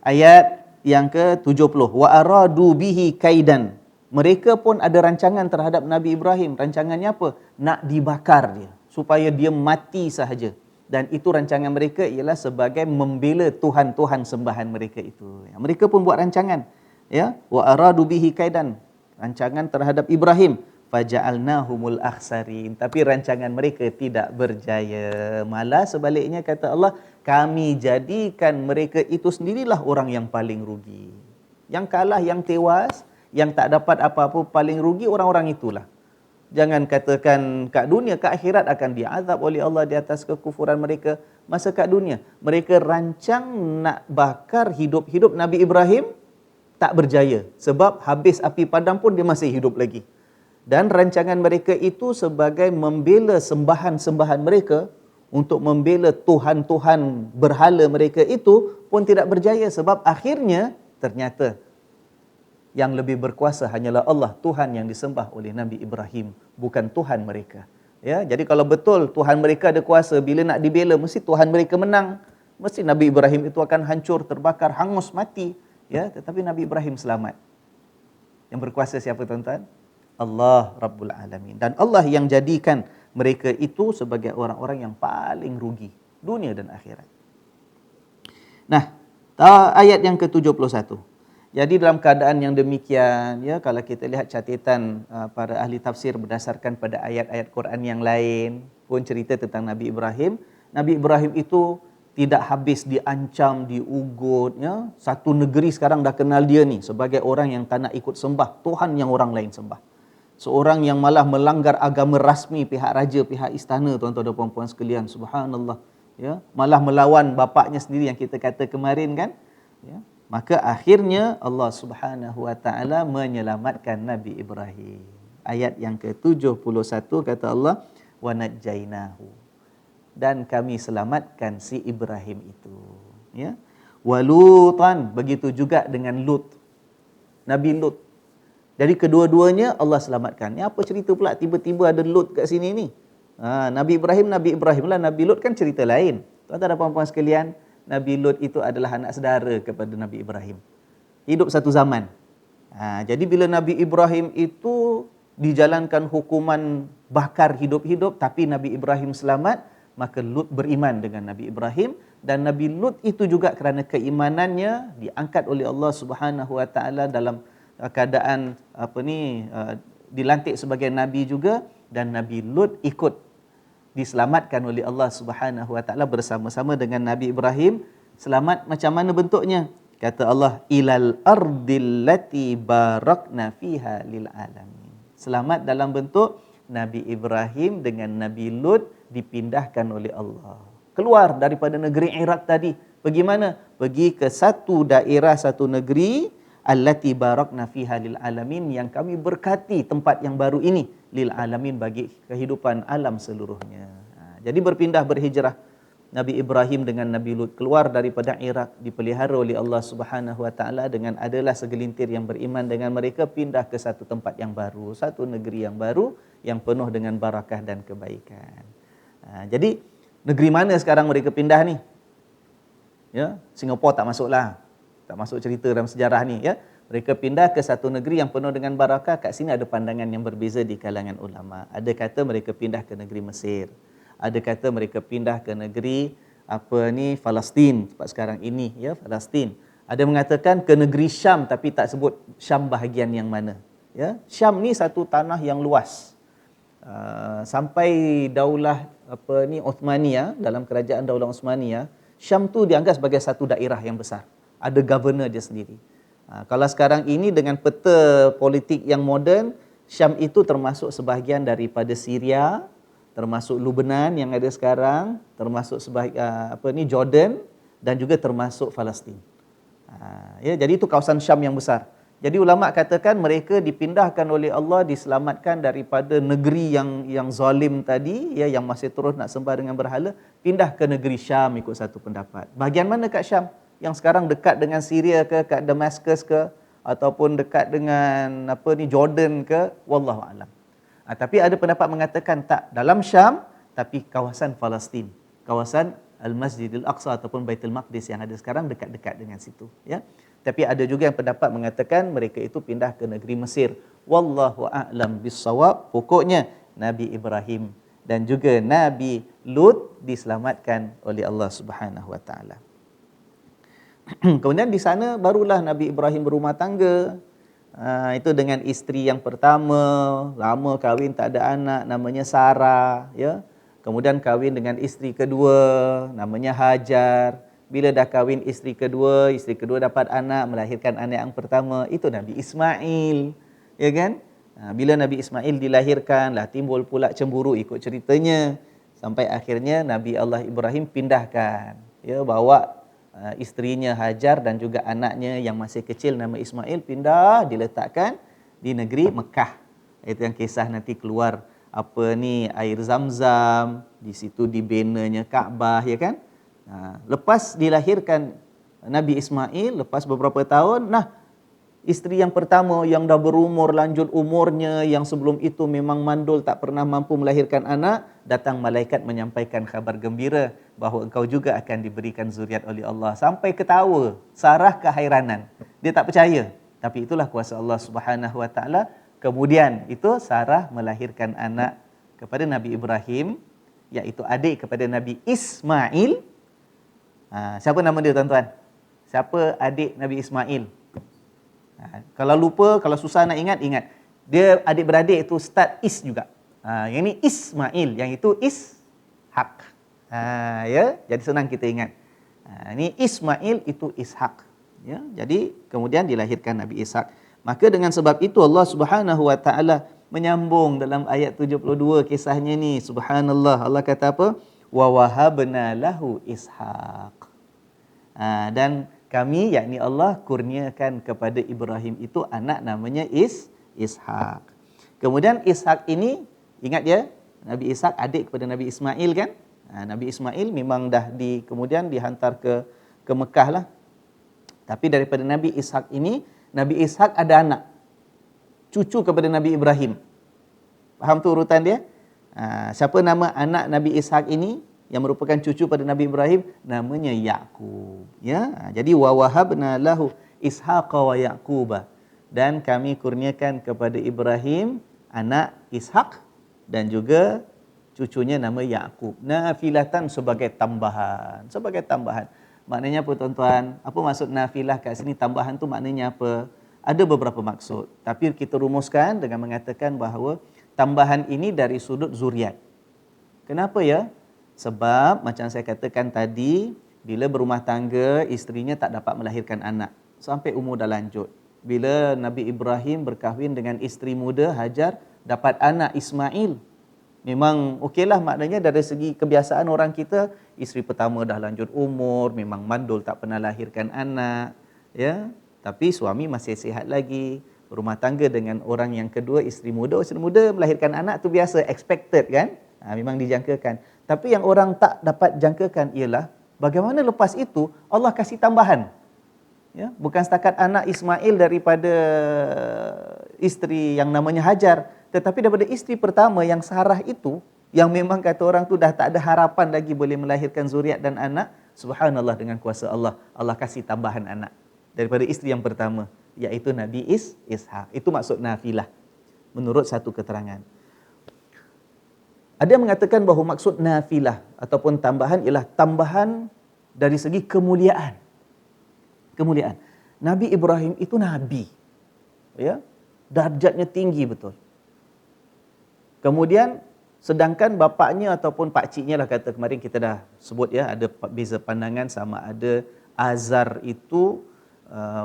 Ayat yang ke-70. Wa aradu bihi kaidan. Mereka pun ada rancangan terhadap Nabi Ibrahim. Rancangannya apa? Nak dibakar dia, supaya dia mati sahaja. Dan itu rancangan mereka ialah sebagai membela tuhan-tuhan sembahan mereka itu. Mereka pun buat rancangan, ya. Wa aradu bihi kaidan. Rancangan terhadap Ibrahim. Faja'alnahumul akhsarin. Tapi rancangan mereka tidak berjaya. Malah sebaliknya kata Allah, kami jadikan mereka itu sendirilah orang yang paling rugi. Yang kalah, yang tewas, yang tak dapat apa-apa, paling rugi orang-orang itulah. Jangan katakan kat dunia, kat akhirat akan diazab oleh Allah di atas kekufuran mereka. Masa kat dunia, mereka rancang nak bakar hidup-hidup Nabi Ibrahim, tak berjaya. Sebab habis api padam pun dia masih hidup lagi. Dan rancangan mereka itu sebagai membela sembahan-sembahan mereka, untuk membela tuhan-tuhan berhala mereka itu pun tidak berjaya. Sebab akhirnya ternyata yang lebih berkuasa hanyalah Allah, Tuhan yang disembah oleh Nabi Ibrahim, bukan Tuhan mereka. Ya, jadi kalau betul Tuhan mereka ada kuasa, bila nak dibela mesti Tuhan mereka menang. Mesti Nabi Ibrahim itu akan hancur, terbakar, hangus, mati. Ya, tetapi Nabi Ibrahim selamat. Yang berkuasa siapa, tuan-tuan? Allah Rabbul Alamin. Dan Allah yang jadikan mereka itu sebagai orang-orang yang paling rugi dunia dan akhirat. Nah, ayat yang ke-71. Jadi dalam keadaan yang demikian, ya, kalau kita lihat catatan para ahli tafsir berdasarkan pada ayat-ayat Quran yang lain pun cerita tentang Nabi Ibrahim. Nabi Ibrahim itu tidak habis diancam, diugut, ya. Satu negeri sekarang dah kenal dia ni sebagai orang yang tak nak ikut sembah Tuhan yang orang lain sembah. Seorang yang malah melanggar agama rasmi pihak raja, pihak istana, tuan-tuan dan puan-puan sekalian. Subhanallah, ya. Malah melawan bapaknya sendiri yang kita kata kemarin kan, ya. Maka akhirnya Allah Subhanahu wa taala menyelamatkan Nabi Ibrahim. Ayat yang ke-71 kata Allah, wa najjainahu, dan kami selamatkan si Ibrahim itu, ya. Wa Lutan, begitu juga dengan Lut, Nabi Lut. Jadi kedua-duanya Allah selamatkan. Ni apa cerita pula tiba-tiba ada Lut kat sini ni? Nabi Ibrahim lah, Nabi Lut kan cerita lain. Tuan-tuan dan puan-puan sekalian, Nabi Lut itu adalah anak saudara kepada Nabi Ibrahim. Hidup satu zaman. Jadi bila Nabi Ibrahim itu dijalankan hukuman bakar hidup-hidup, tapi Nabi Ibrahim selamat, maka Lut beriman dengan Nabi Ibrahim. Dan Nabi Lut itu juga kerana keimanannya diangkat oleh Allah Subhanahu wa taala dalam keadaan dilantik sebagai nabi juga, dan Nabi Lut ikut diselamatkan oleh Allah Subhanahu wa taala bersama-sama dengan Nabi Ibrahim. Selamat macam mana bentuknya? Kata Allah, ilal ardil lati barakna fiha lil alamin. Selamat dalam bentuk Nabi Ibrahim dengan Nabi Lut dipindahkan oleh Allah. Keluar daripada negeri Iraq tadi. Pergi mana? Pergi ke satu daerah, satu negeri, allati barakna fiha lil alamin, yang kami berkati tempat yang baru ini, lil alamin, bagi kehidupan alam seluruhnya. Jadi berpindah, berhijrah Nabi Ibrahim dengan Nabi Lut keluar daripada Iraq, dipelihara oleh Allah Subhanahu wa taala dengan adalah segelintir yang beriman dengan mereka, pindah ke satu tempat yang baru, satu negeri yang baru yang penuh dengan barakah dan kebaikan. Jadi negeri mana sekarang mereka pindah ni? Ya, Singapura tak masuklah. Tak masuk cerita dalam sejarah ni, ya. Mereka pindah ke satu negeri yang penuh dengan barakah. Kat sini ada pandangan yang berbeza di kalangan ulama. Ada kata mereka pindah ke negeri Mesir. Ada kata mereka pindah ke negeri Palestin tempat sekarang ini, ya, Palestin. Ada mengatakan ke negeri Syam tapi tak sebut Syam bahagian yang mana. Ya, Syam ni satu tanah yang luas. Sampai daulah Uthmaniyah, dalam kerajaan daulah Uthmaniyah, Syam tu dianggap sebagai satu daerah yang besar. Ada governor dia sendiri. Kalau sekarang ini dengan peta politik yang moden, Syam itu termasuk sebahagian daripada Syria, termasuk Lebanon yang ada sekarang, termasuk Jordan dan juga termasuk Palestin. Ya, jadi itu kawasan Syam yang besar. Jadi ulama katakan mereka dipindahkan oleh Allah, diselamatkan daripada negeri yang zalim tadi, ya, yang masih terus nak sembah dengan berhala, pindah ke negeri Syam ikut satu pendapat. Bahagian mana kat Syam? Yang sekarang dekat dengan Syria ke, kat Damascus ke, ataupun dekat dengan Jordan ke, wallahu alam. Tapi ada pendapat mengatakan tak, dalam Syam tapi kawasan Palestin, kawasan Al-Masjidil Aqsa ataupun Baitul Maqdis yang ada sekarang dekat-dekat dengan situ, ya. Tapi ada juga yang pendapat mengatakan mereka itu pindah ke negeri Mesir. Wallahu a'lam bissawab. Pokoknya Nabi Ibrahim dan juga Nabi Lut diselamatkan oleh Allah Subhanahu wa taala. Kemudian di sana barulah Nabi Ibrahim berumah tangga. Itu dengan isteri yang pertama, lama kahwin tak ada anak, namanya Sarah, ya. Kemudian kahwin dengan isteri kedua, namanya Hajar. Bila dah kahwin isteri kedua dapat anak, melahirkan anak yang pertama, itu Nabi Ismail, ya kan? Bila Nabi Ismail dilahirkan, lah timbul pula cemburu ikut ceritanya, sampai akhirnya Nabi Allah Ibrahim pindahkan, ya, bawa isterinya Hajar dan juga anaknya yang masih kecil nama Ismail pindah diletakkan di negeri Mekah. Itu yang kisah nanti keluar air Zam-Zam, di situ dibenanya Kaabah, ya kan? Lepas dilahirkan Nabi Ismail, lepas beberapa tahun, isteri yang pertama yang dah berumur, lanjut umurnya, yang sebelum itu memang mandul, tak pernah mampu melahirkan anak, datang malaikat menyampaikan khabar gembira bahawa engkau juga akan diberikan zuriat oleh Allah. Sampai ketawa, Sarah kehairanan. Dia tak percaya. Tapi itulah kuasa Allah Subhanahu wa taala. Kemudian itu Sarah melahirkan anak kepada Nabi Ibrahim, iaitu adik kepada Nabi Ismail. Siapa nama dia, tuan-tuan? Siapa adik Nabi Ismail? Kalau lupa, kalau susah nak ingat. Dia adik-beradik itu start is juga. Yang ni Ismail, yang itu Ishak. Ya, jadi senang kita ingat. Ini Ismail, itu Ishak. Ya, jadi kemudian dilahirkan Nabi Ishak. Maka dengan sebab itu Allah Subhanahu wa taala menyambung dalam ayat 72 kisahnya ni. Subhanallah, Allah kata apa? Wa wahabna lahu Ishaq. Dan kami, yakni Allah, kurniakan kepada Ibrahim itu anak namanya Ishaq. Kemudian Ishaq ini, ingat ya, Nabi Ishaq adik kepada Nabi Ismail kan? Nabi Ismail memang dah kemudian dihantar ke Mekah lah. Tapi daripada Nabi Ishaq ini, Nabi Ishaq ada anak, cucu kepada Nabi Ibrahim. Faham tu urutan dia? Siapa nama anak Nabi Ishaq ini yang merupakan cucu pada Nabi Ibrahim? Namanya Yaqub, ya. Jadi wa wahabna lahu Ishaqa wa Yaquba, dan kami kurniakan kepada Ibrahim anak Ishaq dan juga cucunya nama Yaqub. Nafilatan, sebagai tambahan. Maknanya apa, tuan-tuan? Apa maksud nafilah kat sini? Tambahan tu maknanya apa? Ada beberapa maksud, tapi kita rumuskan dengan mengatakan bahawa tambahan ini dari sudut zuriat. Kenapa ya? Sebab macam saya katakan tadi, bila berumah tangga, isterinya tak dapat melahirkan anak sampai umur dah lanjut. Bila Nabi Ibrahim berkahwin dengan isteri muda Hajar, dapat anak Ismail. Memang okeylah, maknanya dari segi kebiasaan orang kita, isteri pertama dah lanjut umur, memang mandul, tak pernah lahirkan anak, ya. Tapi suami masih sihat lagi, berumah tangga dengan orang yang kedua, isteri muda melahirkan anak tu biasa, expected kan? Memang dijangkakan. Tapi yang orang tak dapat jangkakan ialah bagaimana lepas itu Allah kasih tambahan. Ya, bukan setakat anak Ismail daripada isteri yang namanya Hajar, tetapi daripada isteri pertama yang Sarah itu, yang memang kata orang tu dah tak ada harapan lagi boleh melahirkan zuriat dan anak. Subhanallah, dengan kuasa Allah, Allah kasih tambahan anak daripada isteri yang pertama. iaitu Nabi Ishaq. Itu maksud nafilah menurut satu keterangan. Ada yang mengatakan bahawa maksud nafilah ataupun tambahan ialah tambahan dari segi kemuliaan. Kemuliaan. Nabi Ibrahim itu nabi. Ya, darjatnya tinggi betul. Kemudian sedangkan bapaknya ataupun pakciknya lah, kata kemarin kita dah sebut ya, ada beza pandangan sama ada Azar itu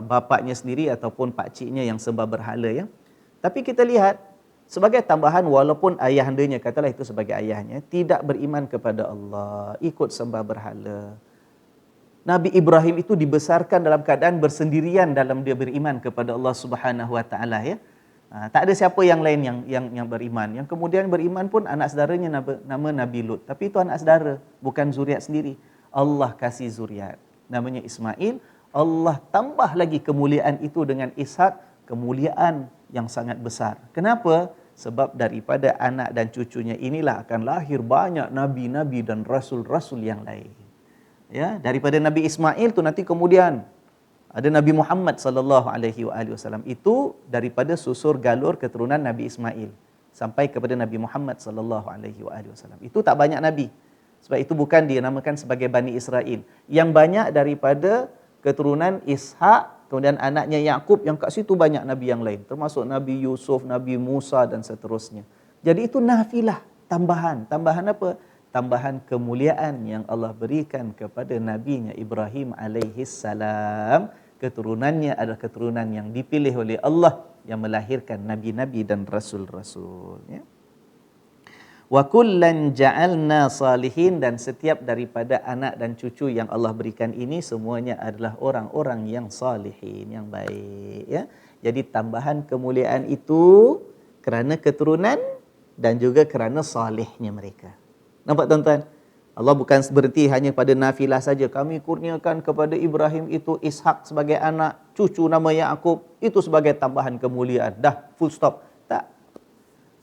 bapaknya sendiri ataupun pakciknya yang sembah berhala ya. Tapi kita lihat sebagai tambahan, walaupun ayahandanya, katalah itu sebagai ayahnya, tidak beriman kepada Allah, ikut sembah berhala. Nabi Ibrahim itu dibesarkan dalam keadaan bersendirian dalam dia beriman kepada Allah Subhanahu Wa Taala ya. Tak ada siapa yang lain yang beriman. Yang kemudian beriman pun anak saudaranya nama Nabi Lut. Tapi itu anak saudara, bukan zuriat sendiri. Allah kasih zuriat, namanya Ismail. Allah tambah lagi kemuliaan itu dengan Ishak, kemuliaan yang sangat besar. Kenapa? Sebab daripada anak dan cucunya inilah akan lahir banyak nabi-nabi dan rasul-rasul yang lain. Ya, daripada Nabi Ismail tu nanti kemudian ada Nabi Muhammad sallallahu alaihi wasallam, itu daripada susur galur keturunan Nabi Ismail sampai kepada Nabi Muhammad sallallahu alaihi wasallam. Itu tak banyak nabi. Sebab itu bukan dinamakan sebagai Bani Israel. Yang banyak daripada keturunan Ishak, kemudian anaknya Yakub, yang kat situ banyak nabi yang lain, termasuk Nabi Yusuf, Nabi Musa dan seterusnya. Jadi itu nafilah, tambahan. Tambahan apa? Tambahan kemuliaan yang Allah berikan kepada nabinya Ibrahim alaihis salam. Keturunannya adalah keturunan yang dipilih oleh Allah yang melahirkan nabi-nabi dan rasul-rasul ya. Wa kullan ja'alna salihin, dan setiap daripada anak dan cucu yang Allah berikan ini semuanya adalah orang-orang yang salihin, yang baik ya. Jadi tambahan kemuliaan itu kerana keturunan dan juga kerana salihnya mereka. Nampak tuan-tuan? Allah bukan berhenti hanya pada nafilah saja. Kami kurniakan kepada Ibrahim itu Ishak sebagai anak, cucu nama Yakub, itu sebagai tambahan kemuliaan. Dah, full stop. Tak.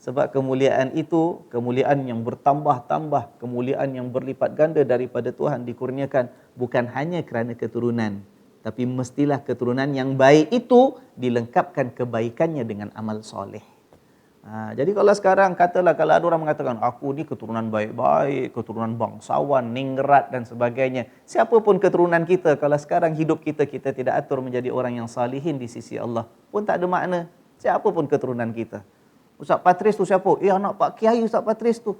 Sebab kemuliaan itu, kemuliaan yang bertambah-tambah, kemuliaan yang berlipat ganda daripada Tuhan dikurniakan bukan hanya kerana keturunan, tapi mestilah keturunan yang baik itu dilengkapkan kebaikannya dengan amal soleh. Jadi kalau sekarang katalah kalau ada orang mengatakan aku ni keturunan baik-baik, keturunan bangsawan, ningrat dan sebagainya. Siapapun keturunan kita, kalau sekarang hidup kita tidak atur menjadi orang yang salihin di sisi Allah, pun tak ada makna. Siapapun keturunan kita. Ustaz Patris tu siapa? Anak Pak Kiai Ustaz Patris tu.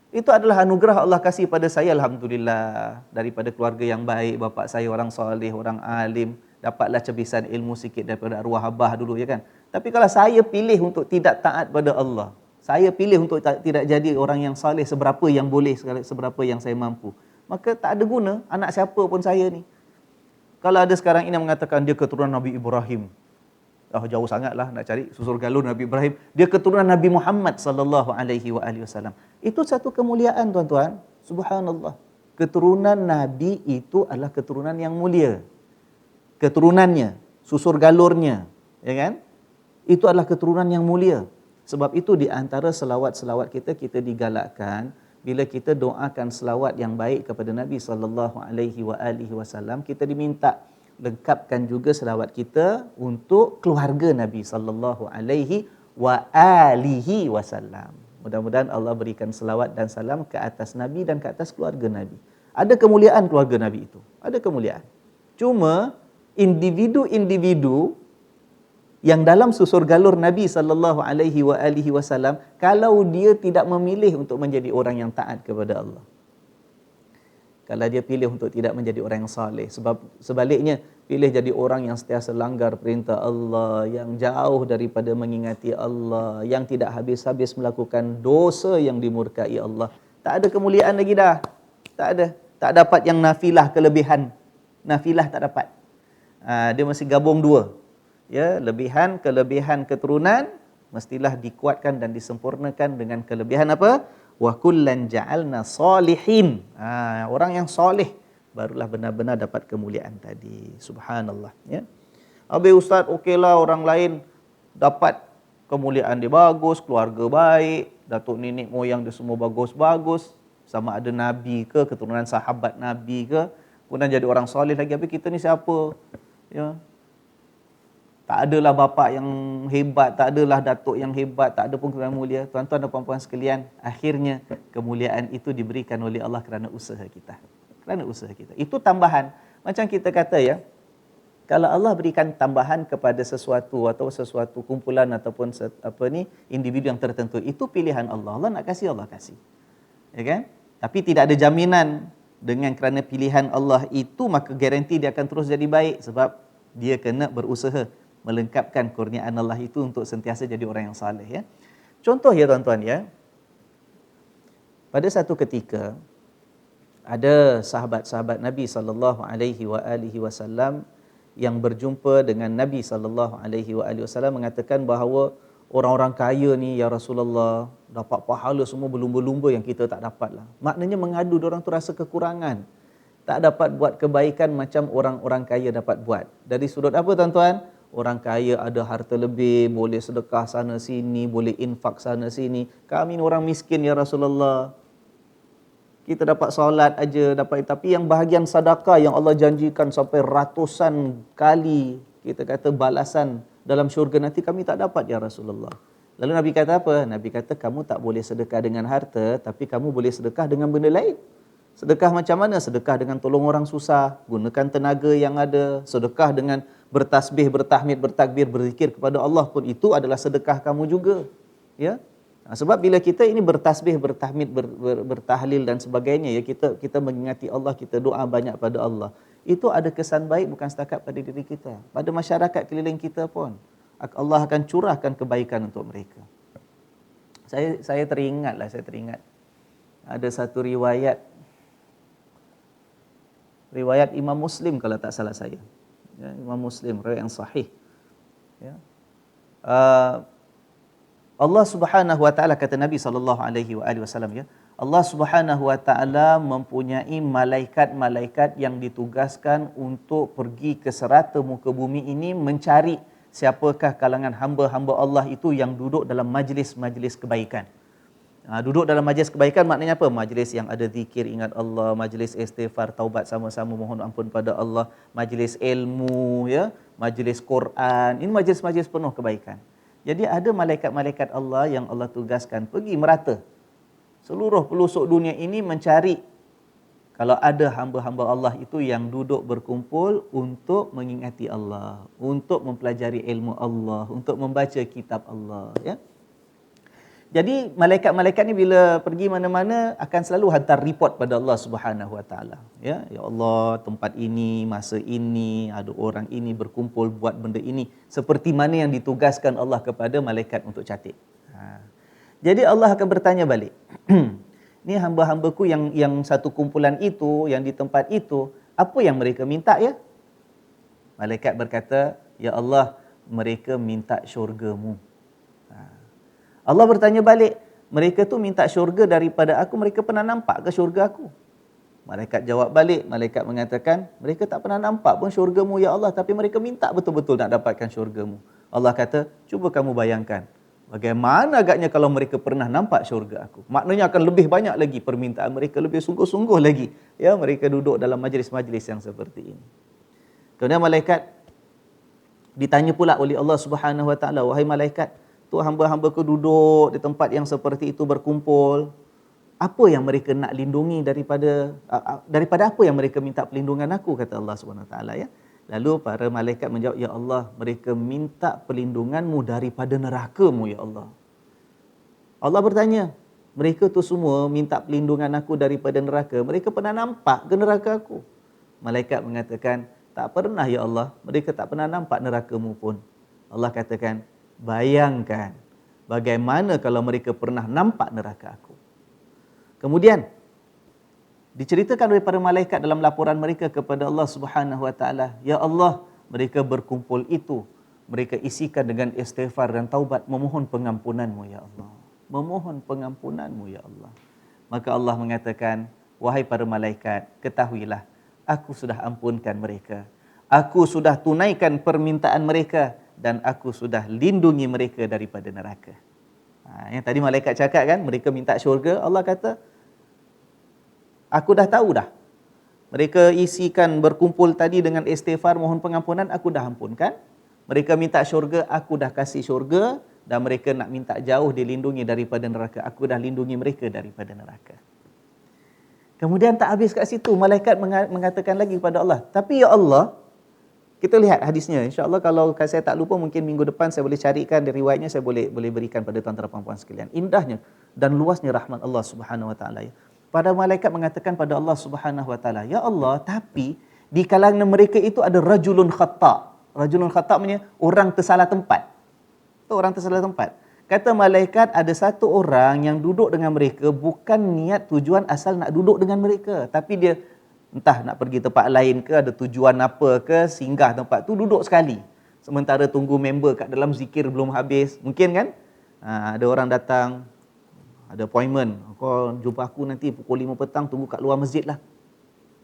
Itu adalah anugerah Allah kasih pada saya, alhamdulillah. Daripada keluarga yang baik, bapa saya orang soleh, orang alim, dapatlah cebisan ilmu sikit daripada arwah abah dulu ya kan. Tapi kalau saya pilih untuk tidak taat pada Allah, saya pilih untuk tidak jadi orang yang saleh seberapa yang boleh, seberapa yang saya mampu, maka tak ada guna anak siapa pun saya ni. Kalau ada sekarang ini yang mengatakan dia keturunan Nabi Ibrahim, jauh sangatlah nak cari susur galur Nabi Ibrahim. Dia keturunan Nabi Muhammad sallallahu alaihi wasallam. Itu satu kemuliaan tuan-tuan. Subhanallah. Keturunan Nabi itu adalah keturunan yang mulia. Keturunannya, susur galurnya, ya kan? Itu adalah keturunan yang mulia. Sebab itu di antara selawat-selawat kita digalakkan bila kita doakan selawat yang baik kepada Nabi sallallahu alaihi wasallam, kita diminta lengkapkan juga selawat kita untuk keluarga Nabi sallallahu alaihi wasallam. Mudah-mudahan Allah berikan selawat dan salam ke atas Nabi dan ke atas keluarga Nabi. Ada kemuliaan keluarga Nabi itu. Ada kemuliaan. Cuma individu-individu yang dalam susur galur Nabi sallallahu alaihi wasallam, kalau dia tidak memilih untuk menjadi orang yang taat kepada Allah, kalau dia pilih untuk tidak menjadi orang yang saleh, sebab sebaliknya pilih jadi orang yang sentiasa langgar perintah Allah, yang jauh daripada mengingati Allah, yang tidak habis-habis melakukan dosa yang dimurkai Allah, tak ada kemuliaan lagi dah. Tak ada. Tak dapat yang nafilah kelebihan. Nafilah tak dapat. Dia mesti gabung dua. Ya, kelebihan keturunan mestilah dikuatkan dan disempurnakan dengan kelebihan apa? Wa kullan ja'alna salihin. Orang yang soleh barulah benar-benar dapat kemuliaan tadi. Subhanallah ya. Habis ustaz, okeylah orang lain dapat kemuliaan dia bagus, keluarga baik, datuk nenek moyang dia semua bagus-bagus, sama ada nabi ke, keturunan sahabat nabi ke, kemudian jadi orang soleh lagi. Habis kita ni siapa? Ya. Tak adalah bapa yang hebat, tak adalah datuk yang hebat, tak ada pun kemuliaan mulia. Tuan-tuan dan puan-puan sekalian, akhirnya kemuliaan itu diberikan oleh Allah kerana usaha kita. Kerana usaha kita. Itu tambahan. Macam kita kata ya, kalau Allah berikan tambahan kepada sesuatu atau sesuatu kumpulan ataupun individu yang tertentu, itu pilihan Allah. Allah nak kasih, Allah kasih. Ya kan? Tapi tidak ada jaminan dengan kerana pilihan Allah itu maka garanti dia akan terus jadi baik, sebab dia kena berusaha melengkapkan kurniaan Allah itu untuk sentiasa jadi orang yang saleh ya. Contoh ya tuan-tuan ya. Pada satu ketika ada sahabat-sahabat Nabi sallallahu alaihi wasallam yang berjumpa dengan Nabi sallallahu alaihi wasallam mengatakan bahawa orang-orang kaya ni ya Rasulullah dapat pahala semua berlumba-lumba yang kita tak dapat lah. Maknanya mengadu, diorang tu rasa kekurangan. Tak dapat buat kebaikan macam orang-orang kaya dapat buat. Dari sudut apa tuan-tuan? Orang kaya ada harta lebih, boleh sedekah sana sini, boleh infak sana sini. Kami ni orang miskin ya Rasulullah. Kita dapat solat aja, tapi yang bahagian sedekah yang Allah janjikan sampai ratusan kali, kita kata balasan dalam syurga nanti kami tak dapat ya Rasulullah. Lalu Nabi kata apa? Nabi kata kamu tak boleh sedekah dengan harta, tapi kamu boleh sedekah dengan benda lain. Sedekah macam mana? Sedekah dengan tolong orang susah, gunakan tenaga yang ada, sedekah dengan bertasbih, bertahmid, bertakbir, berzikir kepada Allah pun itu adalah sedekah kamu juga. Ya? Sebab bila kita ini bertasbih, bertahmid, bertahlil dan sebagainya, ya kita mengingati Allah, kita doa banyak pada Allah. Itu ada kesan baik bukan setakat pada diri kita, pada masyarakat keliling kita pun. Allah akan curahkan kebaikan untuk mereka. Saya teringat ada satu riwayat Imam Muslim kalau tak salah saya. Ya, Imam Muslim, riwayat yang sahih. Ya. Allah Subhanahu wa taala, kata Nabi sallallahu alaihi wasallam ya, Allah Subhanahu wa taala mempunyai malaikat-malaikat yang ditugaskan untuk pergi ke serata muka bumi ini mencari siapakah kalangan hamba-hamba Allah itu yang duduk dalam majlis-majlis kebaikan. Duduk dalam majlis kebaikan maknanya apa? Majlis yang ada zikir, ingat Allah, majlis istighfar, taubat sama-sama, mohon ampun pada Allah, majlis ilmu ya, majlis Quran. Ini majlis-majlis penuh kebaikan. Jadi ada malaikat-malaikat Allah yang Allah tugaskan pergi merata seluruh pelosok dunia ini mencari kalau ada hamba-hamba Allah itu yang duduk berkumpul untuk mengingati Allah, untuk mempelajari ilmu Allah, untuk membaca kitab Allah ya. Jadi malaikat-malaikat ni bila pergi mana-mana akan selalu hantar report pada Allah Subhanahu Wa Taala. Ya Allah, tempat ini, masa ini, ada orang ini berkumpul buat benda ini. Seperti mana yang ditugaskan Allah kepada malaikat untuk catat. Jadi Allah akan bertanya balik. Ni hamba-hambaku yang satu kumpulan itu, yang di tempat itu, apa yang mereka minta ya? Malaikat berkata, ya Allah, mereka minta syurga-Mu. Allah bertanya balik, mereka tu minta syurga daripada aku, mereka pernah nampak ke syurga aku? Malaikat jawab balik, malaikat mengatakan, mereka tak pernah nampak pun syurga-Mu ya Allah, tapi mereka minta betul-betul nak dapatkan syurga-Mu. Allah kata, cuba kamu bayangkan, bagaimana agaknya kalau mereka pernah nampak syurga aku? Maknanya akan lebih banyak lagi permintaan mereka, lebih sungguh-sungguh lagi. Ya, mereka duduk dalam majlis-majlis yang seperti ini. Kemudian malaikat ditanya pula oleh Allah Subhanahu Wa Taala, wahai malaikat, tu hamba-hambaku duduk di tempat yang seperti itu berkumpul. Apa yang mereka nak lindungi daripada apa yang mereka minta perlindungan aku, kata Allah Subhanahu Wa Taala ya. Lalu para malaikat menjawab, ya Allah, mereka minta perlindungan-Mu daripada neraka-Mu ya Allah. Allah bertanya, mereka tu semua minta perlindungan aku daripada neraka, mereka pernah nampak ke neraka aku? Malaikat mengatakan, tak pernah ya Allah, mereka tak pernah nampak neraka-Mu pun. Allah katakan, bayangkan bagaimana kalau mereka pernah nampak neraka aku. Kemudian diceritakan oleh para malaikat dalam laporan mereka kepada Allah Subhanahu Wa Taala, ya Allah, mereka berkumpul itu, mereka isikan dengan istighfar dan taubat, memohon pengampunan-Mu ya Allah. Memohon pengampunan-Mu ya Allah. Maka Allah mengatakan, wahai para malaikat, ketahuilah, aku sudah ampunkan mereka. Aku sudah tunaikan permintaan mereka dan aku sudah lindungi mereka daripada neraka. Yang tadi malaikat cakap kan, mereka minta syurga, Allah kata, aku dah tahu dah. Mereka isikan berkumpul tadi dengan istighfar, mohon pengampunan, aku dah ampunkan. Mereka minta syurga, aku dah kasih syurga. Dan mereka nak minta jauh dilindungi daripada neraka, aku dah lindungi mereka daripada neraka. Kemudian tak habis kat situ, malaikat mengatakan lagi kepada Allah, tapi ya Allah, kita lihat hadisnya. InsyaAllah kalau saya tak lupa, mungkin minggu depan saya boleh carikan dari riwayatnya, saya boleh berikan pada tuan-tuan dan puan-puan sekalian. Indahnya dan luasnya rahmat Allah Subhanahu Wa Taala. Pada malaikat mengatakan pada Allah Subhanahu Wa Taala, ya Allah, tapi di kalangan mereka itu ada rajulun khata'. Rajulun khata' maksudnya orang tersalah tempat. Orang tersalah tempat. Kata malaikat, ada satu orang yang duduk dengan mereka bukan niat tujuan asal nak duduk dengan mereka, tapi dia entah nak pergi tempat lain ke, ada tujuan apa ke, singgah tempat tu duduk sekali. Sementara tunggu member kat dalam zikir belum habis. Mungkin kan? Ada orang datang, ada appointment. Kau jumpa aku nanti pukul 5 petang, tunggu kat luar masjid lah.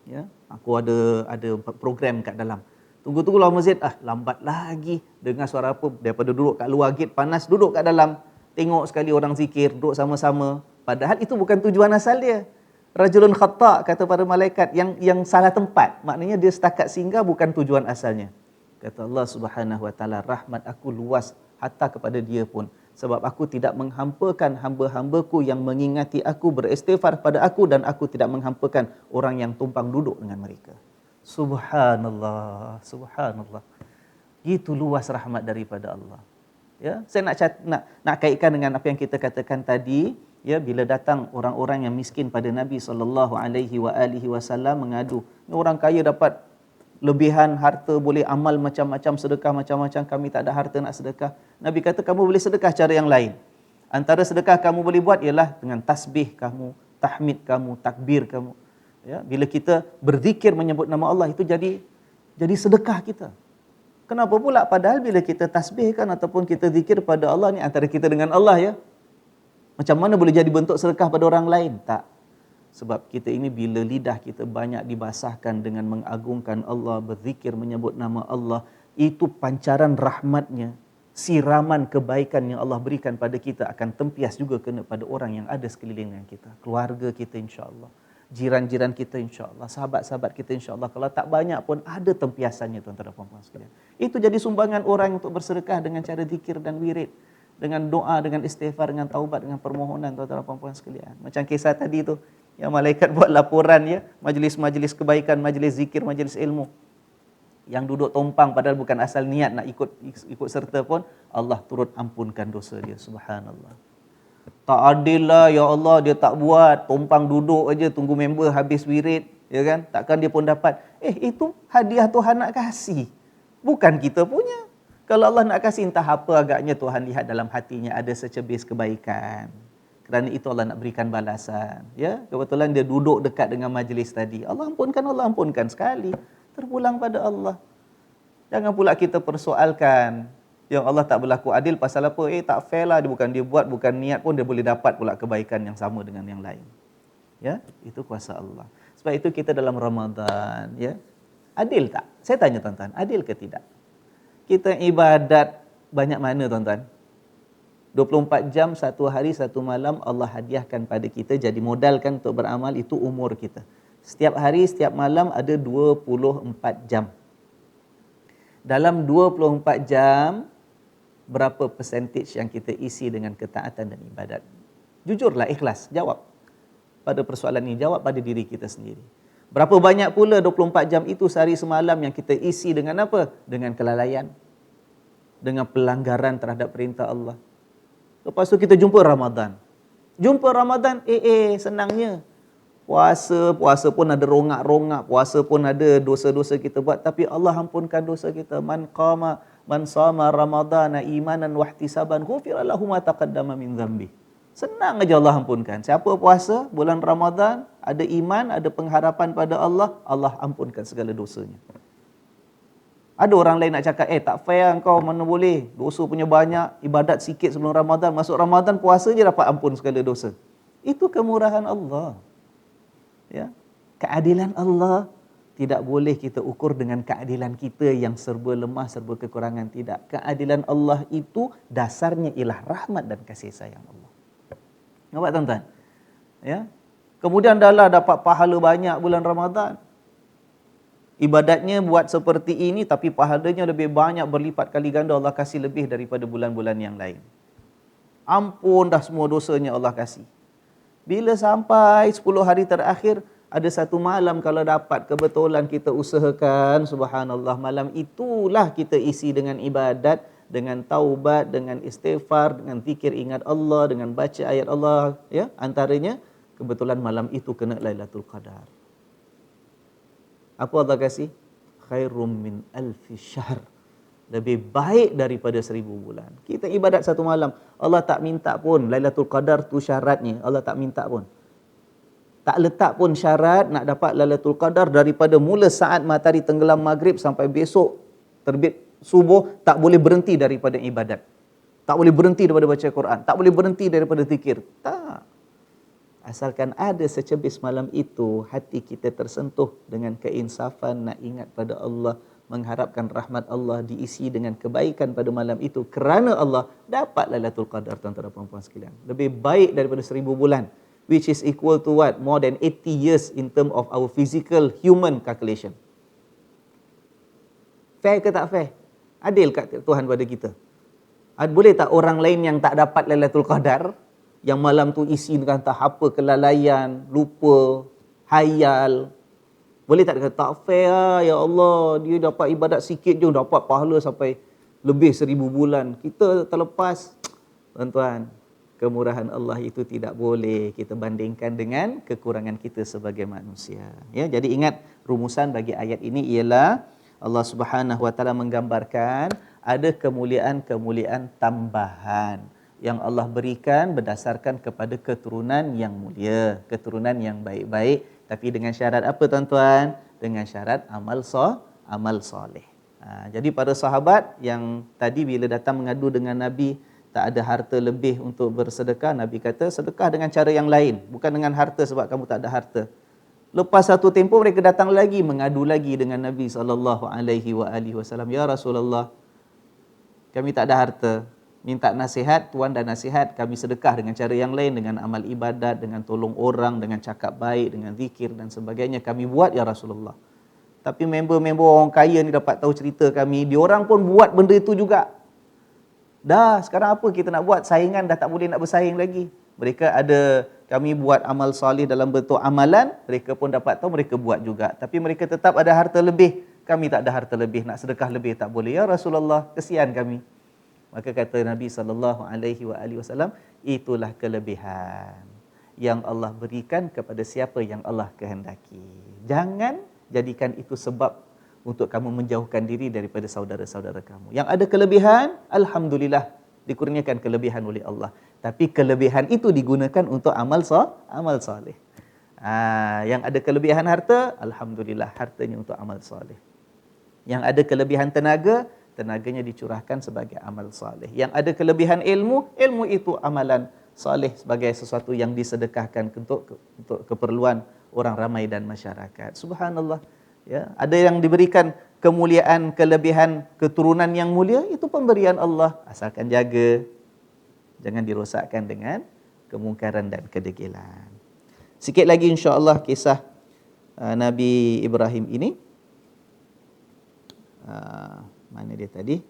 Ya, aku ada program kat dalam. Tunggu-tunggu luar masjid, lambat lagi. Dengar suara apa, daripada duduk kat luar gate panas, duduk kat dalam. Tengok sekali orang zikir, duduk sama-sama. Padahal itu bukan tujuan asal dia. Rajulun khata' kata para malaikat, yang salah tempat. Maknanya dia setakat singgah, bukan tujuan asalnya. Kata Allah Subhanahu Wa Taala, rahmat aku luas hatta kepada dia pun. Sebab aku tidak menghampakan hamba-hambaku yang mengingati aku, beristighfar pada aku, dan aku tidak menghampakan orang yang tumpang duduk dengan mereka. Subhanallah, subhanallah. Itu luas rahmat daripada Allah. Ya, saya nak kaitkan dengan apa yang kita katakan tadi, ya, bila datang orang-orang yang miskin pada Nabi SAW mengadu, orang kaya dapat lebihan harta, boleh amal macam-macam, sedekah macam-macam, kami tak ada harta nak sedekah. Nabi kata, kamu boleh sedekah cara yang lain. Antara sedekah kamu boleh buat ialah dengan tasbih kamu, tahmid kamu, takbir kamu. Ya, bila kita berzikir menyebut nama Allah, itu jadi sedekah kita. Kenapa pula? Padahal bila kita tasbihkan ataupun kita zikir pada Allah, ni antara kita dengan Allah, ya. Macam mana boleh jadi bentuk sedekah pada orang lain? Tak. Sebab kita ini bila lidah kita banyak dibasahkan dengan mengagungkan Allah, berzikir menyebut nama Allah, itu pancaran rahmatnya, siraman kebaikan yang Allah berikan pada kita akan tempias juga kena pada orang yang ada sekeliling dengan kita. Keluarga kita insya-Allah, jiran-jiran kita insya-Allah, sahabat-sahabat kita insya-Allah. Kalau tak banyak pun ada tempiasannya, tuan-tuan dan puan-puan sekalian. Itu jadi sumbangan orang untuk bersedekah dengan cara zikir dan wirid, dengan doa, dengan istighfar, dengan taubat, dengan permohonan, tuan-tuan dan puan-puan sekalian. Macam kisah tadi tu, yang malaikat buat laporan, ya, majlis-majlis kebaikan, majlis zikir, majlis ilmu. Yang duduk tumpang padahal bukan asal niat nak ikut serta pun, Allah turut ampunkan dosa dia. Subhanallah. Tak adil lah, ya Allah, dia tak buat, tumpang duduk aja tunggu member habis wirid, ya kan? Takkan dia pun dapat. Itu hadiah Tuhan nak kasih, bukan kita punya. Kalau Allah nak kasih, entah apa agaknya Tuhan lihat dalam hatinya ada secebis kebaikan. Kerana itu Allah nak berikan balasan. Ya, kebetulan dia duduk dekat dengan majlis tadi. Allah ampunkan sekali. Terpulang pada Allah. Jangan pula kita persoalkan, yang Allah tak berlaku adil pasal apa? Tak fair lah, dia buat bukan niat pun dia boleh dapat pula kebaikan yang sama dengan yang lain. Ya, itu kuasa Allah. Sebab itu kita dalam Ramadan, ya. Adil tak? Saya tanya tuan-tuan, adil ke tidak? Kita ibadat banyak mana tuan-tuan? 24 jam, satu hari, satu malam Allah hadiahkan pada kita, jadi modalkan untuk beramal, itu umur kita. Setiap hari, setiap malam ada 24 jam. Dalam 24 jam, berapa percentage yang kita isi dengan ketaatan dan ibadat? Jujurlah, ikhlas, jawab pada persoalan ini, jawab pada diri kita sendiri. Berapa banyak pula 24 jam itu sehari semalam yang kita isi dengan apa? Dengan kelalaian, dengan pelanggaran terhadap perintah Allah. Lepas tu kita jumpa Ramadan. Senangnya. Puasa pun ada rongak-rongak, puasa pun ada dosa-dosa kita buat, tapi Allah ampunkan dosa kita. Man sama Ramadana imanan wa ihtisaban ghufira lahu ma taqaddama min dhanbi. Senang aja Allah ampunkan. Siapa puasa bulan Ramadan, ada iman, ada pengharapan pada Allah, Allah ampunkan segala dosanya. Ada orang lain nak cakap, tak fair kau, mana boleh, dosa punya banyak, ibadat sikit sebelum Ramadan, masuk Ramadan puasa je dapat ampun segala dosa. Itu kemurahan Allah. Ya, keadilan Allah tidak boleh kita ukur dengan keadilan kita yang serba lemah, serba kekurangan. Tidak. Keadilan Allah itu dasarnya ialah rahmat dan kasih sayang Allah. Nampak tuan-tuan? Ya. Kemudian dah dapat pahala banyak bulan Ramadan. Ibadatnya buat seperti ini tapi pahalanya lebih banyak, berlipat kali ganda, Allah kasih lebih daripada bulan-bulan yang lain. Ampun dah semua dosanya Allah kasih. Bila sampai 10 hari terakhir, ada satu malam kalau dapat kebetulan kita usahakan, subhanallah, malam itulah kita isi dengan ibadat, dengan taubat, dengan istighfar, dengan zikir ingat Allah, dengan baca ayat Allah, ya, antaranya kebetulan malam itu kena Lailatul Qadar. Apa Allah kasih? Khairum min alfi syahr. Lebih baik daripada 1000 bulan. Kita ibadat satu malam, Allah tak minta pun Lailatul Qadar tu syaratnya, Allah tak minta pun. Tak letak pun syarat nak dapat Lailatul Qadar daripada mula saat matahari tenggelam maghrib sampai besok terbit subuh, tak boleh berhenti daripada ibadat. Tak boleh berhenti daripada baca Quran, tak boleh berhenti daripada zikir. Tak. Asalkan ada secebis malam itu, hati kita tersentuh dengan keinsafan, nak ingat pada Allah, mengharapkan rahmat Allah, diisi dengan kebaikan pada malam itu. Kerana Allah, dapat Lailatul Qadar, tuan-tuan dan puan-puan sekalian. Lebih baik daripada 1000 bulan. Which is equal to what? More than 80 years in term of our physical human calculation. Fair ke tak fair? Adil kat Tuhan pada kita? Boleh tak orang lain yang tak dapat Lailatul Qadar, yang malam tu isi dengan tahap apa, kelalaian, lupa, hayal, boleh tak dia kata, tak fair lah, ya Allah, dia dapat ibadat sikit je, dapat pahala sampai lebih 1000 bulan. Kita terlepas. Tuan-tuan, kemurahan Allah itu tidak boleh kita bandingkan dengan kekurangan kita sebagai manusia. Ya, jadi ingat rumusan bagi ayat ini ialah Allah Subhanahu Wa Taala menggambarkan ada kemuliaan-kemuliaan tambahan yang Allah berikan berdasarkan kepada keturunan yang mulia, keturunan yang baik-baik, tapi dengan syarat apa tuan-tuan? Dengan syarat amal soleh. Jadi para sahabat yang tadi bila datang mengadu dengan Nabi, tak ada harta lebih untuk bersedekah, Nabi kata sedekah dengan cara yang lain, bukan dengan harta sebab kamu tak ada harta. Lepas satu tempoh mereka datang lagi mengadu lagi dengan Nabi SAW. Ya Rasulullah, kami tak ada harta, minta nasihat, tuan dan nasihat, kami sedekah dengan cara yang lain, dengan amal ibadat, dengan tolong orang, dengan cakap baik, dengan zikir dan sebagainya. Kami buat ya Rasulullah. Tapi member-member orang kaya ni dapat tahu cerita kami, diorang pun buat benda itu juga. Dah, sekarang apa kita nak buat? Saingan dah tak boleh nak bersaing lagi. Mereka ada, kami buat amal salih dalam bentuk amalan, mereka pun dapat tahu, mereka buat juga. Tapi mereka tetap ada harta lebih. Kami tak ada harta lebih, nak sedekah lebih tak boleh. Ya Rasulullah, kesian kami. Maka kata Nabi SAW, itulah kelebihan yang Allah berikan kepada siapa yang Allah kehendaki. Jangan jadikan itu sebab untuk kamu menjauhkan diri daripada saudara-saudara kamu. Yang ada kelebihan, alhamdulillah, dikurniakan kelebihan oleh Allah. Tapi kelebihan itu digunakan untuk amal soleh. Yang ada kelebihan harta, alhamdulillah, hartanya untuk amal soleh. Yang ada kelebihan tenaga, tenaganya dicurahkan sebagai amal saleh. Yang ada kelebihan ilmu, ilmu itu amalan saleh sebagai sesuatu yang disedekahkan untuk keperluan orang ramai dan masyarakat. Subhanallah. Ya, ada yang diberikan kemuliaan, kelebihan, keturunan yang mulia, itu pemberian Allah. Asalkan jaga, jangan dirosakkan dengan kemungkaran dan kedegilan. Sikit lagi insya-Allah kisah Nabi Ibrahim ini. Mana dia tadi?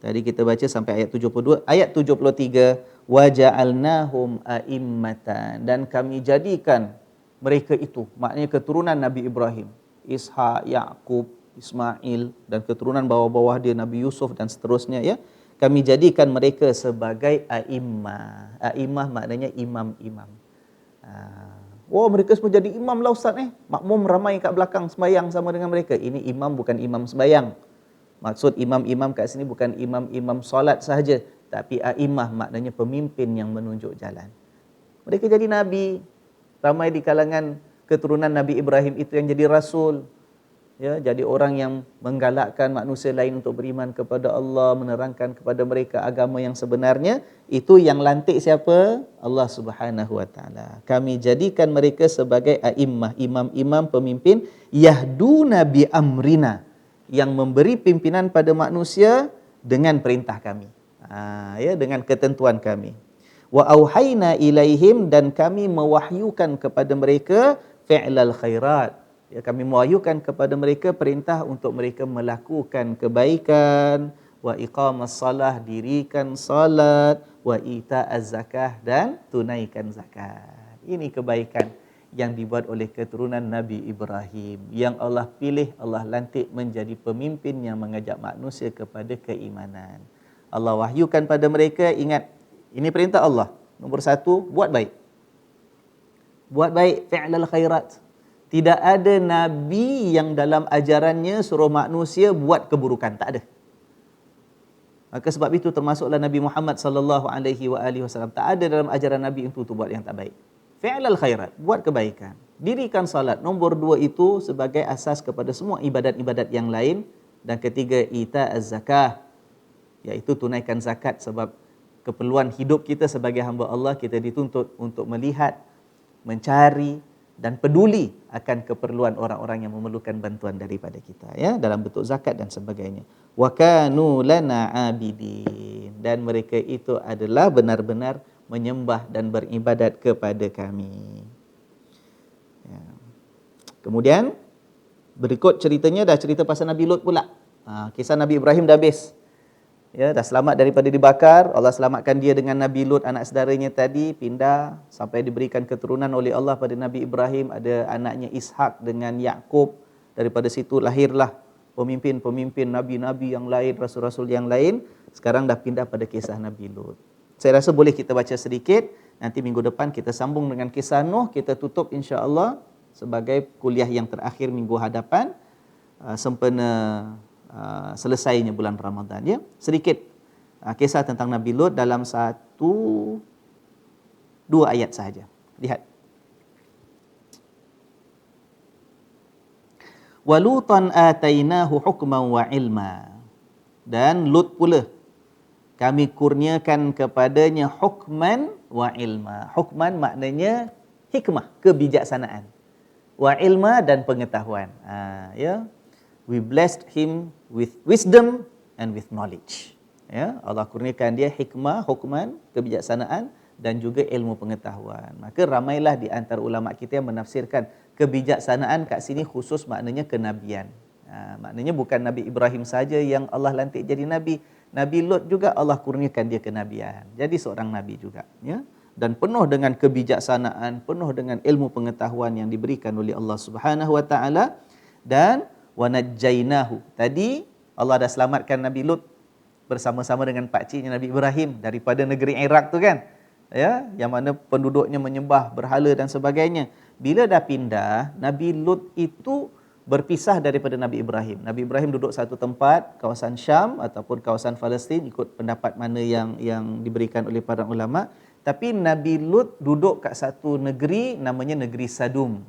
Tadi kita baca sampai ayat 72. Ayat 73, waja'alnahum a'immatan, dan kami jadikan mereka itu, maknanya keturunan Nabi Ibrahim, Ishak, Yaqub, Ismail, dan keturunan bawah-bawah dia Nabi Yusuf dan seterusnya, ya. Kami jadikan mereka sebagai a'immah. A'immah maknanya imam-imam. Mereka semua jadi imam lah Ustaz. Makmum ramai kat belakang sembahyang sama dengan mereka. Ini imam, bukan imam sembahyang. Maksud imam-imam kat sini bukan imam-imam solat sahaja, tapi a'immah maknanya pemimpin yang menunjuk jalan. Mereka jadi nabi. Ramai di kalangan keturunan Nabi Ibrahim itu yang jadi rasul. Ya, jadi orang yang menggalakkan manusia lain untuk beriman kepada Allah, menerangkan kepada mereka agama yang sebenarnya. Itu yang lantik siapa? Allah Subhanahu Wa Taala. Kami jadikan mereka sebagai a'immah, imam-imam pemimpin, yahduna bi amrina, yang memberi pimpinan pada manusia dengan perintah kami. Dengan ketentuan kami. Wa auhayna ilaihim, dan kami mewahyukan kepada mereka fi'lal khairat, Ya, kami mewahyukan kepada mereka perintah untuk mereka melakukan kebaikan, wa iqamas salah, dirikan salat, wa ita'az zakah, dan tunaikan zakat. Ini kebaikan yang dibuat oleh keturunan Nabi Ibrahim, yang Allah pilih, Allah lantik menjadi pemimpin yang mengajak manusia kepada keimanan. Allah wahyukan pada mereka, ingat, ini perintah Allah. Nombor 1, buat baik. Buat baik, fi'lal khairat. Tidak ada Nabi yang dalam ajarannya suruh manusia buat keburukan. Tak ada. Maka sebab itu termasuklah Nabi Muhammad sallallahu alaihi wasallam. Tak ada dalam ajaran Nabi itu buat yang tak baik. Fi'lal khairat, buat kebaikan. Dirikan salat. Nombor 2 itu sebagai asas kepada semua ibadat-ibadat yang lain. Dan ketiga, ita'az zakah, iaitu tunaikan zakat, sebab keperluan hidup kita sebagai hamba Allah, kita dituntut untuk melihat, mencari dan peduli akan keperluan orang-orang yang memerlukan bantuan daripada kita, ya, dalam bentuk zakat dan sebagainya. Wa kanu lana abidin, dan mereka itu adalah benar-benar menyembah dan beribadat kepada kami. Ya. Kemudian berikut ceritanya, dah cerita pasal Nabi Lut pula. Kisah Nabi Ibrahim dah habis. Ya, dah selamat daripada dibakar. Allah selamatkan dia dengan Nabi Lut, anak saudaranya tadi, pindah sampai diberikan keturunan oleh Allah pada Nabi Ibrahim. Ada anaknya Ishak dengan Yakub. Daripada situ lahirlah pemimpin-pemimpin, nabi-nabi yang lain, rasul-rasul yang lain. Sekarang dah pindah pada kisah Nabi Lut. Saya rasa boleh kita baca sedikit. Nanti minggu depan kita sambung dengan kisah Nuh. Kita tutup insya-Allah sebagai kuliah yang terakhir minggu hadapan, sempena selesainya bulan Ramadan, ya. Sedikit kisah tentang Nabi Lut dalam 1-2 ayat sahaja. Lihat. Wa Lutan atainahu hukman wa ilma. Dan Lut pula kami kurniakan kepadanya hukman wa ilma. Hukman maknanya hikmah, kebijaksanaan. Wa ilma, dan pengetahuan. Ya. We blessed him with wisdom and with knowledge. Ya, Allah kurniakan dia hikmah, hukman, kebijaksanaan, dan juga ilmu pengetahuan. Maka ramailah di antara ulama kita yang menafsirkan kebijaksanaan kat sini khusus maknanya kenabian. Maknanya bukan Nabi Ibrahim saja yang Allah lantik jadi nabi. Nabi Lut juga Allah kurniakan dia kenabian. Jadi seorang nabi juga, ya. Dan penuh dengan kebijaksanaan, penuh dengan ilmu pengetahuan yang diberikan oleh Allah Subhanahu wa taala. Dan wa najjainahu. Tadi Allah dah selamatkan Nabi Lut bersama-sama dengan pakciknya Nabi Ibrahim daripada negeri Iraq tu kan. Ya, yang mana penduduknya menyembah berhala dan sebagainya. Bila dah pindah, Nabi Lut itu berpisah daripada Nabi Ibrahim. Nabi Ibrahim duduk satu tempat, kawasan Syam ataupun kawasan Palestin, ikut pendapat mana yang diberikan oleh para ulama. Tapi Nabi Lut duduk kat satu negeri namanya negeri Sadum.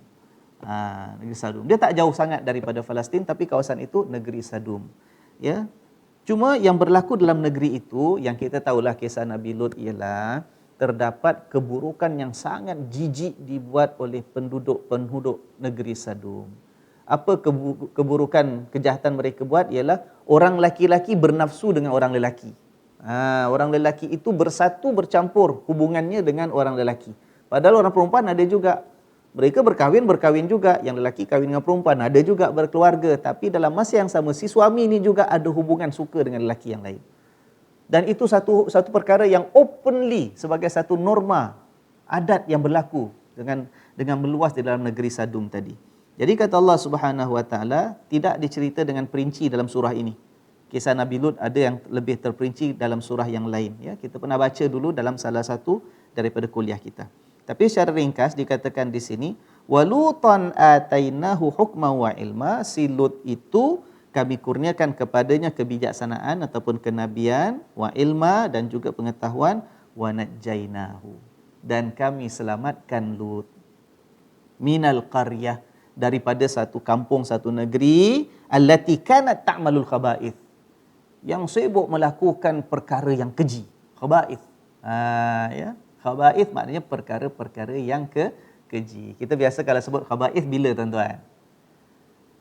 Negeri Sadum. Dia tak jauh sangat daripada Palestin, tapi kawasan itu negeri Sadum. Ya. Cuma yang berlaku dalam negeri itu, yang kita tahulah kisah Nabi Lut, ialah terdapat keburukan yang sangat jijik dibuat oleh penduduk negeri Sadum. Apa keburukan, kejahatan mereka buat ialah orang lelaki bernafsu dengan orang lelaki. Orang lelaki itu bersatu, bercampur hubungannya dengan orang lelaki. Padahal orang perempuan ada juga. Mereka berkahwin juga. Yang lelaki kahwin dengan perempuan, ada juga berkeluarga. Tapi dalam masa yang sama, si suami ini juga ada hubungan suka dengan lelaki yang lain. Dan itu satu perkara yang openly sebagai satu norma adat yang berlaku dengan meluas di dalam negeri Sadum tadi. Jadi kata Allah Subhanahu wa taala, tidak dicerita dengan perinci dalam surah ini. Kisah Nabi Lut ada yang lebih terperinci dalam surah yang lain, ya. Kita pernah baca dulu dalam salah satu daripada kuliah kita. Tapi secara ringkas dikatakan di sini, walutan atainahu hukman wa ilma. Si Lut itu kami kurniakan kepadanya kebijaksanaan ataupun kenabian, wa ilma, dan juga pengetahuan, wa najjainahu, dan kami selamatkan Lut minal qaryah, daripada satu kampung, satu negeri, allati kanat ta'malul khaba'ith, yang sibuk melakukan perkara yang keji. Khaba'ith. Ya. Khaba'ith maknanya perkara-perkara yang keji. Kita biasa kalau sebut khaba'ith bila tuan-tuan?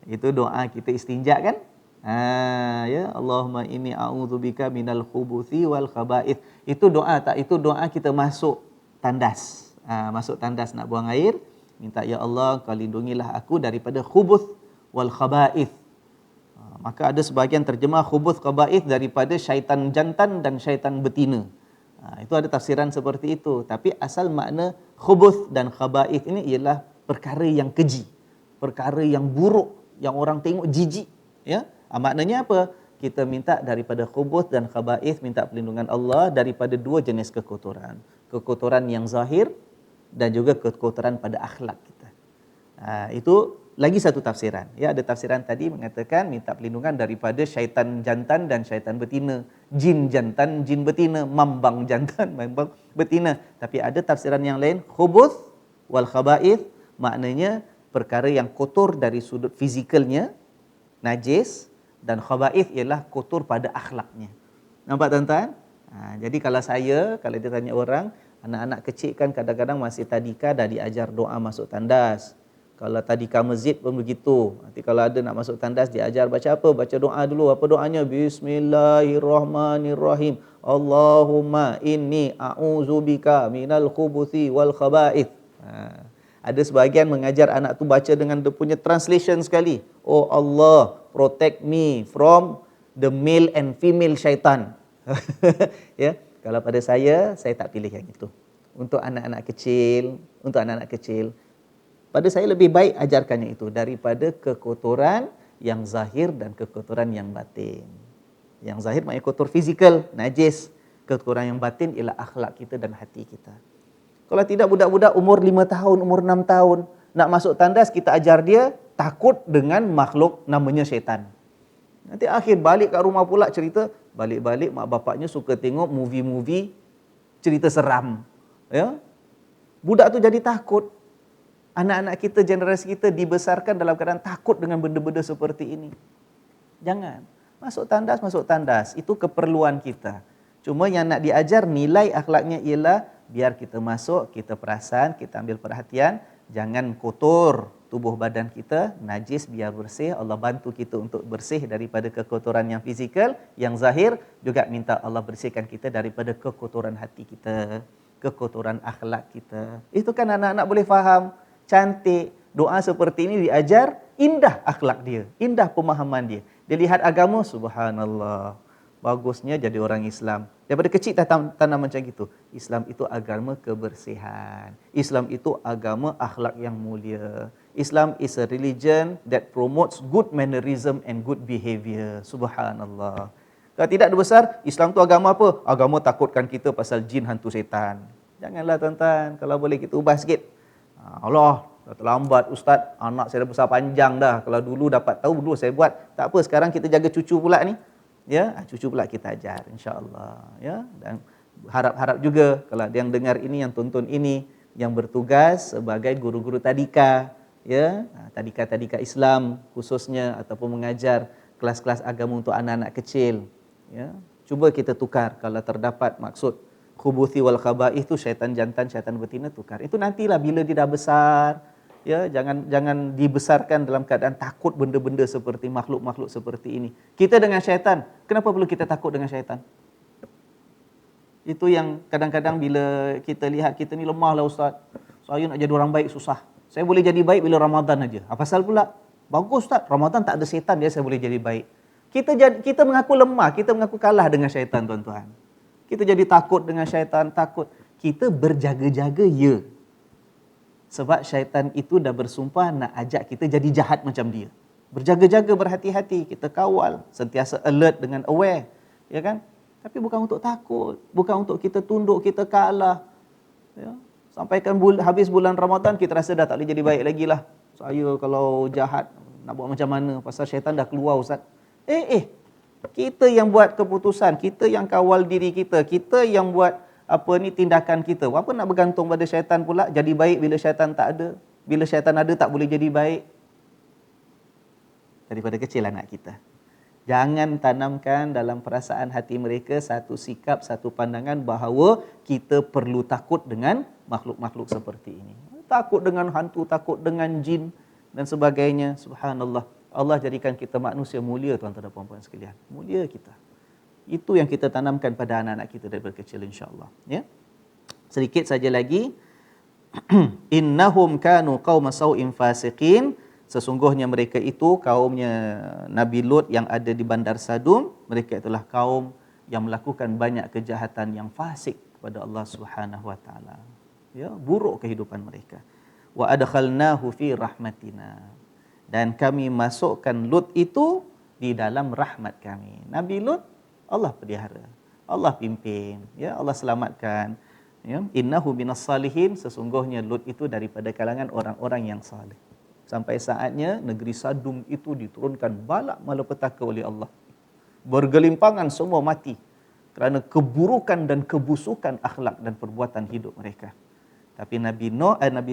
Itu doa kita istinja kan? Ya, Allahumma inni a'udzubika minal khubuthi wal khaba'ith. Itu doa tak? Itu doa kita masuk tandas. Masuk tandas nak buang air. Minta, ya Allah, Kau lindungilah aku daripada khubuth wal khaba'ith. Maka ada sebahagian terjemah khubuth khaba'ith daripada syaitan jantan dan syaitan betina. Itu ada tafsiran seperti itu. Tapi asal makna khubuth dan khaba'ith ini ialah perkara yang keji, perkara yang buruk, yang orang tengok jijik. Ya, maknanya apa? Kita minta daripada khubuth dan khaba'ith, minta perlindungan Allah daripada dua jenis kekotoran. Kekotoran yang zahir dan juga kekotoran pada akhlak kita. Itu lagi satu tafsiran. Ya, ada tafsiran tadi mengatakan minta perlindungan daripada syaitan jantan dan syaitan betina, jin jantan, jin betina, mambang jantan, mambang betina. Tapi ada tafsiran yang lain, khubuth wal khaba'ith, maknanya perkara yang kotor dari sudut fizikalnya, najis, dan khaba'ith ialah kotor pada akhlaknya. Nampak tuan-tuan? Jadi kalau dia tanya orang, anak-anak kecil kan kadang-kadang masih tadika dah diajar doa masuk tandas. Kalau tadika masjid pun begitu. Nanti kalau ada nak masuk tandas diajar baca apa? Baca doa dulu. Apa doanya? Bismillahirrahmanirrahim. Allahumma inni a'udzubika minal khubuthi wal khaba'ith. Ada sebahagian mengajar anak tu baca dengan dia punya translation sekali. Oh Allah, protect me from the male and female syaitan. Ya, kalau pada saya tak pilih yang itu. Untuk anak-anak kecil, pada saya lebih baik ajarkannya itu daripada kekotoran yang zahir dan kekotoran yang batin. Yang zahir maknanya kotor fizikal, najis. Kekotoran yang batin ialah akhlak kita dan hati kita. Kalau tidak, budak-budak umur 5 tahun, umur 6 tahun, nak masuk tandas, kita ajar dia takut dengan makhluk namanya syaitan. Nanti akhir balik kat rumah pula cerita, balik-balik mak bapaknya suka tengok movie-movie cerita seram. Ya? Budak tu jadi takut. Anak-anak kita, generasi kita dibesarkan dalam keadaan takut dengan benda-benda seperti ini. Jangan. Masuk tandas. Itu keperluan kita. Cuma yang nak diajar nilai akhlaknya ialah biar kita masuk, kita perasan, kita ambil perhatian. Jangan kotor tubuh badan kita, najis biar bersih. Allah bantu kita untuk bersih daripada kekotoran yang fizikal, yang zahir. Juga minta Allah bersihkan kita daripada kekotoran hati kita, kekotoran akhlak kita. Itu kan anak-anak boleh faham. Cantik, doa seperti ini diajar, indah akhlak dia, indah pemahaman dia. Dia lihat agama, subhanallah, bagusnya jadi orang Islam. Daripada kecil tanam macam gitu. Islam itu agama kebersihan. Islam itu agama akhlak yang mulia. Islam is a religion that promotes good mannerism and good behavior. Subhanallah. Kalau tidak ada besar, Islam tu agama apa? Agama takutkan kita pasal jin hantu setan. Janganlah tuan-tuan, kalau boleh kita ubah sikit. Allah, dah terlambat Ustaz, anak saya dah besar panjang dah. Kalau dulu dapat tahu, dulu saya buat. Tak apa, sekarang kita jaga cucu pula ni. Ya, cucu pula kita ajar, insya-Allah. Ya, dan harap-harap juga kalau ada yang dengar ini, yang tonton ini, yang bertugas sebagai guru-guru tadika, ya, tadika-tadika Islam khususnya, ataupun mengajar kelas-kelas agama untuk anak-anak kecil. Ya, cuba kita tukar kalau terdapat maksud khubuthi wal khaba'ith itu syaitan jantan, syaitan betina, tukar. Itu nantilah bila dia dah besar, ya, jangan dibesarkan dalam keadaan takut benda-benda seperti makhluk-makhluk seperti ini. Kita dengan syaitan, kenapa perlu kita takut dengan syaitan? Itu yang kadang-kadang bila kita lihat kita ni lemah lah Ustaz. Saya nak jadi orang baik susah. Saya boleh jadi baik bila Ramadan aja. Apa pasal pula? Bagus Ustaz, Ramadan tak ada syaitan dia saya boleh jadi baik. Kita mengaku lemah, kita mengaku kalah dengan syaitan tuan-tuan. Kita jadi takut dengan syaitan, takut. Kita berjaga-jaga, ya. Sebab syaitan itu dah bersumpah nak ajak kita jadi jahat macam dia. Berjaga-jaga, berhati-hati, kita kawal, sentiasa alert dengan aware. Ya kan? Tapi bukan untuk takut, bukan untuk kita tunduk, kita kalah. Ya. Sampaikan habis bulan Ramadan, kita rasa dah tak boleh jadi baik lagi lah. Saya kalau jahat, nak buat macam mana? Pasal syaitan dah keluar Ustaz. Kita yang buat keputusan, kita yang kawal diri kita, kita yang buat tindakan kita. Apa nak bergantung pada syaitan pula? Jadi baik bila syaitan tak ada. Bila syaitan ada tak boleh jadi baik. Daripada kecil anak kita. Jangan tanamkan dalam perasaan hati mereka satu sikap, satu pandangan bahawa kita perlu takut dengan makhluk-makhluk seperti ini. Takut dengan hantu, takut dengan jin dan sebagainya. Subhanallah. Allah jadikan kita manusia mulia tuan-tuan dan puan-puan sekalian. Mulia kita. Itu yang kita tanamkan pada anak-anak kita daripada kecil insya-Allah, ya. Sedikit saja lagi Innahum kanu qauma sau'in fasiqin. Sesungguhnya mereka itu kaumnya Nabi Lut yang ada di Bandar Sadum, mereka itulah kaum yang melakukan banyak kejahatan yang fasik kepada Allah Subhanahu wa taala. Ya, buruk kehidupan mereka. Wa adkhalnahu fi rahmatina. Dan kami masukkan Lut itu di dalam rahmat kami. Nabi Lut Allah pelihara, Allah pimpin, ya, Allah selamatkan. Ya, innahu minas salihin, sesungguhnya Lut itu daripada kalangan orang-orang yang saleh. Sampai saatnya negeri Sadum itu diturunkan balak malapetaka oleh Allah. Bergelimpangan semua mati kerana keburukan dan kebusukan akhlak dan perbuatan hidup mereka. Tapi Nabi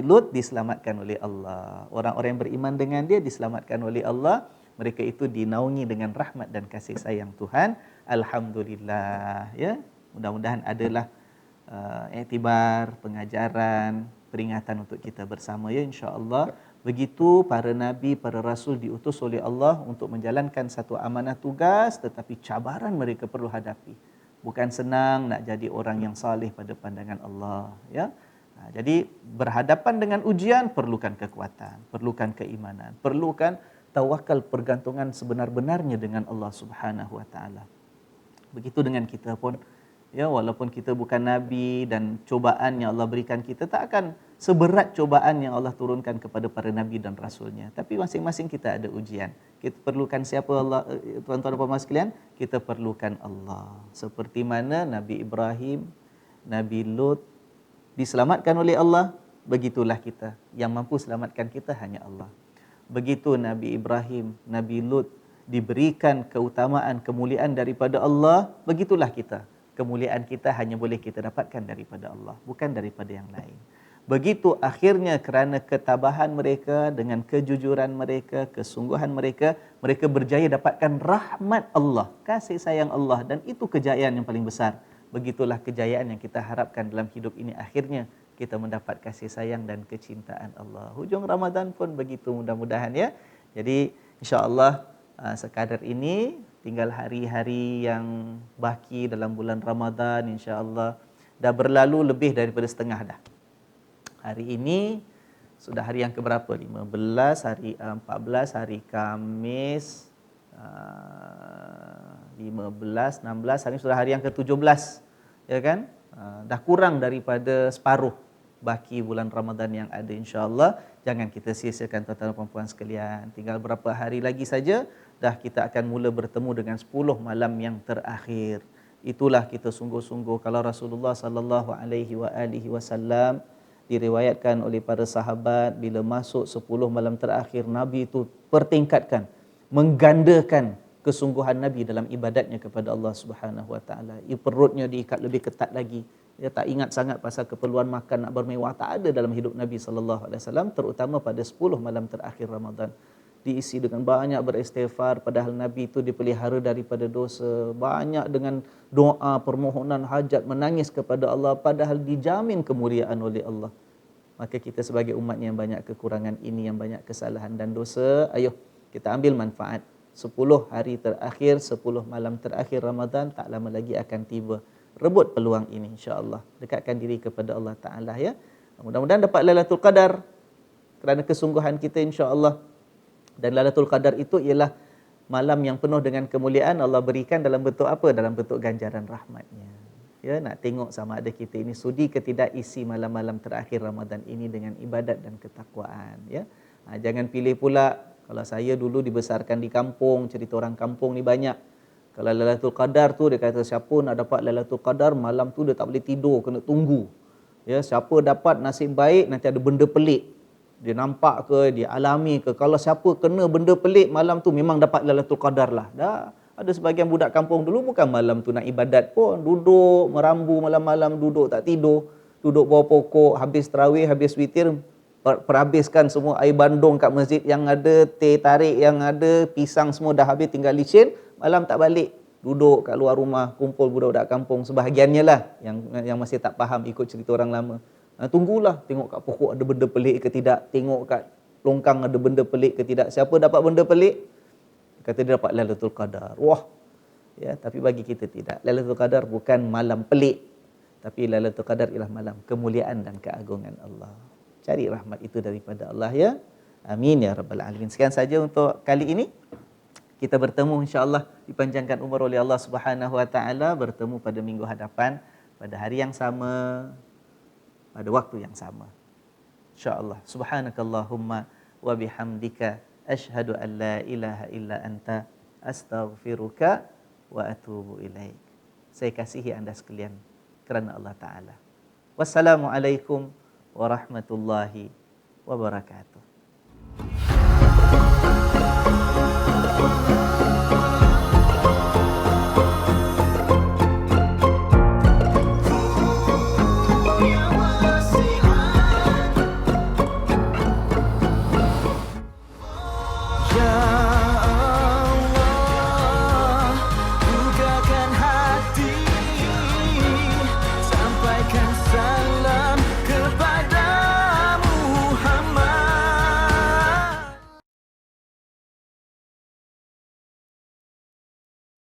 Lut diselamatkan oleh Allah. Orang-orang yang beriman dengan dia diselamatkan oleh Allah. Mereka itu dinaungi dengan rahmat dan kasih sayang Tuhan. Alhamdulillah, ya. Mudah-mudahan adalah iktibar, pengajaran, peringatan untuk kita bersama, ya, insya-Allah. Begitu para nabi, para rasul diutus oleh Allah untuk menjalankan satu amanah tugas, tetapi cabaran mereka perlu hadapi. Bukan senang nak jadi orang yang saleh pada pandangan Allah, ya. Jadi berhadapan dengan ujian perlukan kekuatan, perlukan keimanan, perlukan tawakal, pergantungan sebenar-benarnya dengan Allah Subhanahu wa taala. Begitu dengan kita pun, ya, walaupun kita bukan nabi dan cobaan yang Allah berikan kita tak akan seberat cobaan yang Allah turunkan kepada para nabi dan rasulnya. Tapi masing-masing kita ada ujian. Kita perlukan siapa Allah, tuan-tuan dan puan-puan sekalian? Kita perlukan Allah. Seperti mana Nabi Ibrahim, Nabi Lut diselamatkan oleh Allah, begitulah kita. Yang mampu selamatkan kita hanya Allah. Begitu Nabi Ibrahim, Nabi Lut diberikan keutamaan, kemuliaan daripada Allah, begitulah kita. Kemuliaan kita hanya boleh kita dapatkan daripada Allah, bukan daripada yang lain. Begitu akhirnya kerana ketabahan mereka, dengan kejujuran mereka, kesungguhan mereka, mereka berjaya dapatkan rahmat Allah, kasih sayang Allah, dan itu kejayaan yang paling besar. Begitulah kejayaan yang kita harapkan dalam hidup ini. Akhirnya kita mendapat kasih sayang dan kecintaan Allah. Hujung Ramadan pun begitu, mudah-mudahan, ya. Jadi insya-Allah sekadar ini, tinggal hari-hari yang baki dalam bulan Ramadan, insya-Allah dah berlalu lebih daripada setengah dah. Hari ini sudah hari yang keberapa? 15, hari 14, hari Khamis, 15, 16, hari ini sudah hari yang ke-17, ya kan? Dah kurang daripada separuh baki bulan Ramadan yang ada, insya-Allah. Jangan kita sia-siakan, tuan-tuan dan puan-puan sekalian. Tinggal berapa hari lagi saja dah kita akan mula bertemu dengan 10 malam yang terakhir. Itulah kita sungguh-sungguh. Kalau Rasulullah sallallahu alaihi wasallam diriwayatkan oleh para sahabat, bila masuk 10 malam terakhir, Nabi itu pertingkatkan, menggandakan kesungguhan Nabi dalam ibadatnya kepada Allah Subhanahu wa taala. Perutnya diikat lebih ketat lagi. Dia tak ingat sangat pasal keperluan makan nak bermewah, tak ada dalam hidup Nabi sallallahu alaihi wasallam, terutama pada 10 malam terakhir Ramadan. Diisi dengan banyak beristighfar, padahal Nabi itu dipelihara daripada dosa, banyak dengan doa, permohonan hajat, menangis kepada Allah, padahal dijamin kemuliaan oleh Allah. Maka kita sebagai umatnya yang banyak kekurangan ini, yang banyak kesalahan dan dosa, ayo kita ambil manfaat. 10 hari terakhir, 10 malam terakhir Ramadan tak lama lagi akan tiba. Rebut peluang ini, insya-Allah. Dekatkan diri kepada Allah Ta'ala, ya. Mudah-mudahan dapat Lailatul Qadar kerana kesungguhan kita, insya-Allah. Dan Lailatul Qadar itu ialah malam yang penuh dengan kemuliaan. Allah berikan dalam bentuk apa? Dalam bentuk ganjaran rahmatnya. Ya, nak tengok sama ada kita ini sudi ke tidak isi malam-malam terakhir Ramadan ini dengan ibadat dan ketakwaan, ya. Jangan pilih pula, kalau saya dulu dibesarkan di kampung, cerita orang kampung ni banyak. Kalau Lailatul Qadar tu dia kata siapa nak dapat Lailatul Qadar malam tu dia tak boleh tidur, kena tunggu. Ya, siapa dapat nasib baik nanti ada benda pelik. Dia nampak ke, dia alami ke. Kalau siapa kena benda pelik malam tu memang dapat Lailatul Qadar lah. Dah ada sebahagian budak kampung dulu bukan malam tu nak ibadat pun, duduk merambu malam-malam, duduk tak tidur, duduk bawah pokok, habis tarawih, habis witir, perhabiskan semua air bandung kat masjid yang ada, teh tarik yang ada, pisang semua dah habis, tinggal licin, malam tak balik, duduk kat luar rumah, kumpul budak-budak kampung, sebahagiannya lah yang masih tak faham ikut cerita orang lama. Tunggulah, tengok kat pokok ada benda pelik ke tidak, tengok kat longkang ada benda pelik ke tidak. Siapa dapat benda pelik, kata dia dapat Lailatul Qadar. Wah, ya, tapi bagi kita tidak. Lailatul Qadar bukan malam pelik, tapi Lailatul Qadar ialah malam kemuliaan dan keagungan Allah. cari rahmat itu daripada Allah ya. Amin ya rabbal alamin. Sekian saja untuk kali ini. Kita bertemu insya-Allah, dipanjangkan umur oleh Allah Subhanahu wa taala, bertemu pada minggu hadapan pada hari yang sama, pada waktu yang sama. Insya-Allah. Subhanakallahumma wa bihamdika asyhadu an la ilaha illa anta astaghfiruka wa atubu ilaik. Saya kasihi Anda sekalian kerana Allah taala. Wassalamualaikum warahmatullahi wabarakatuh.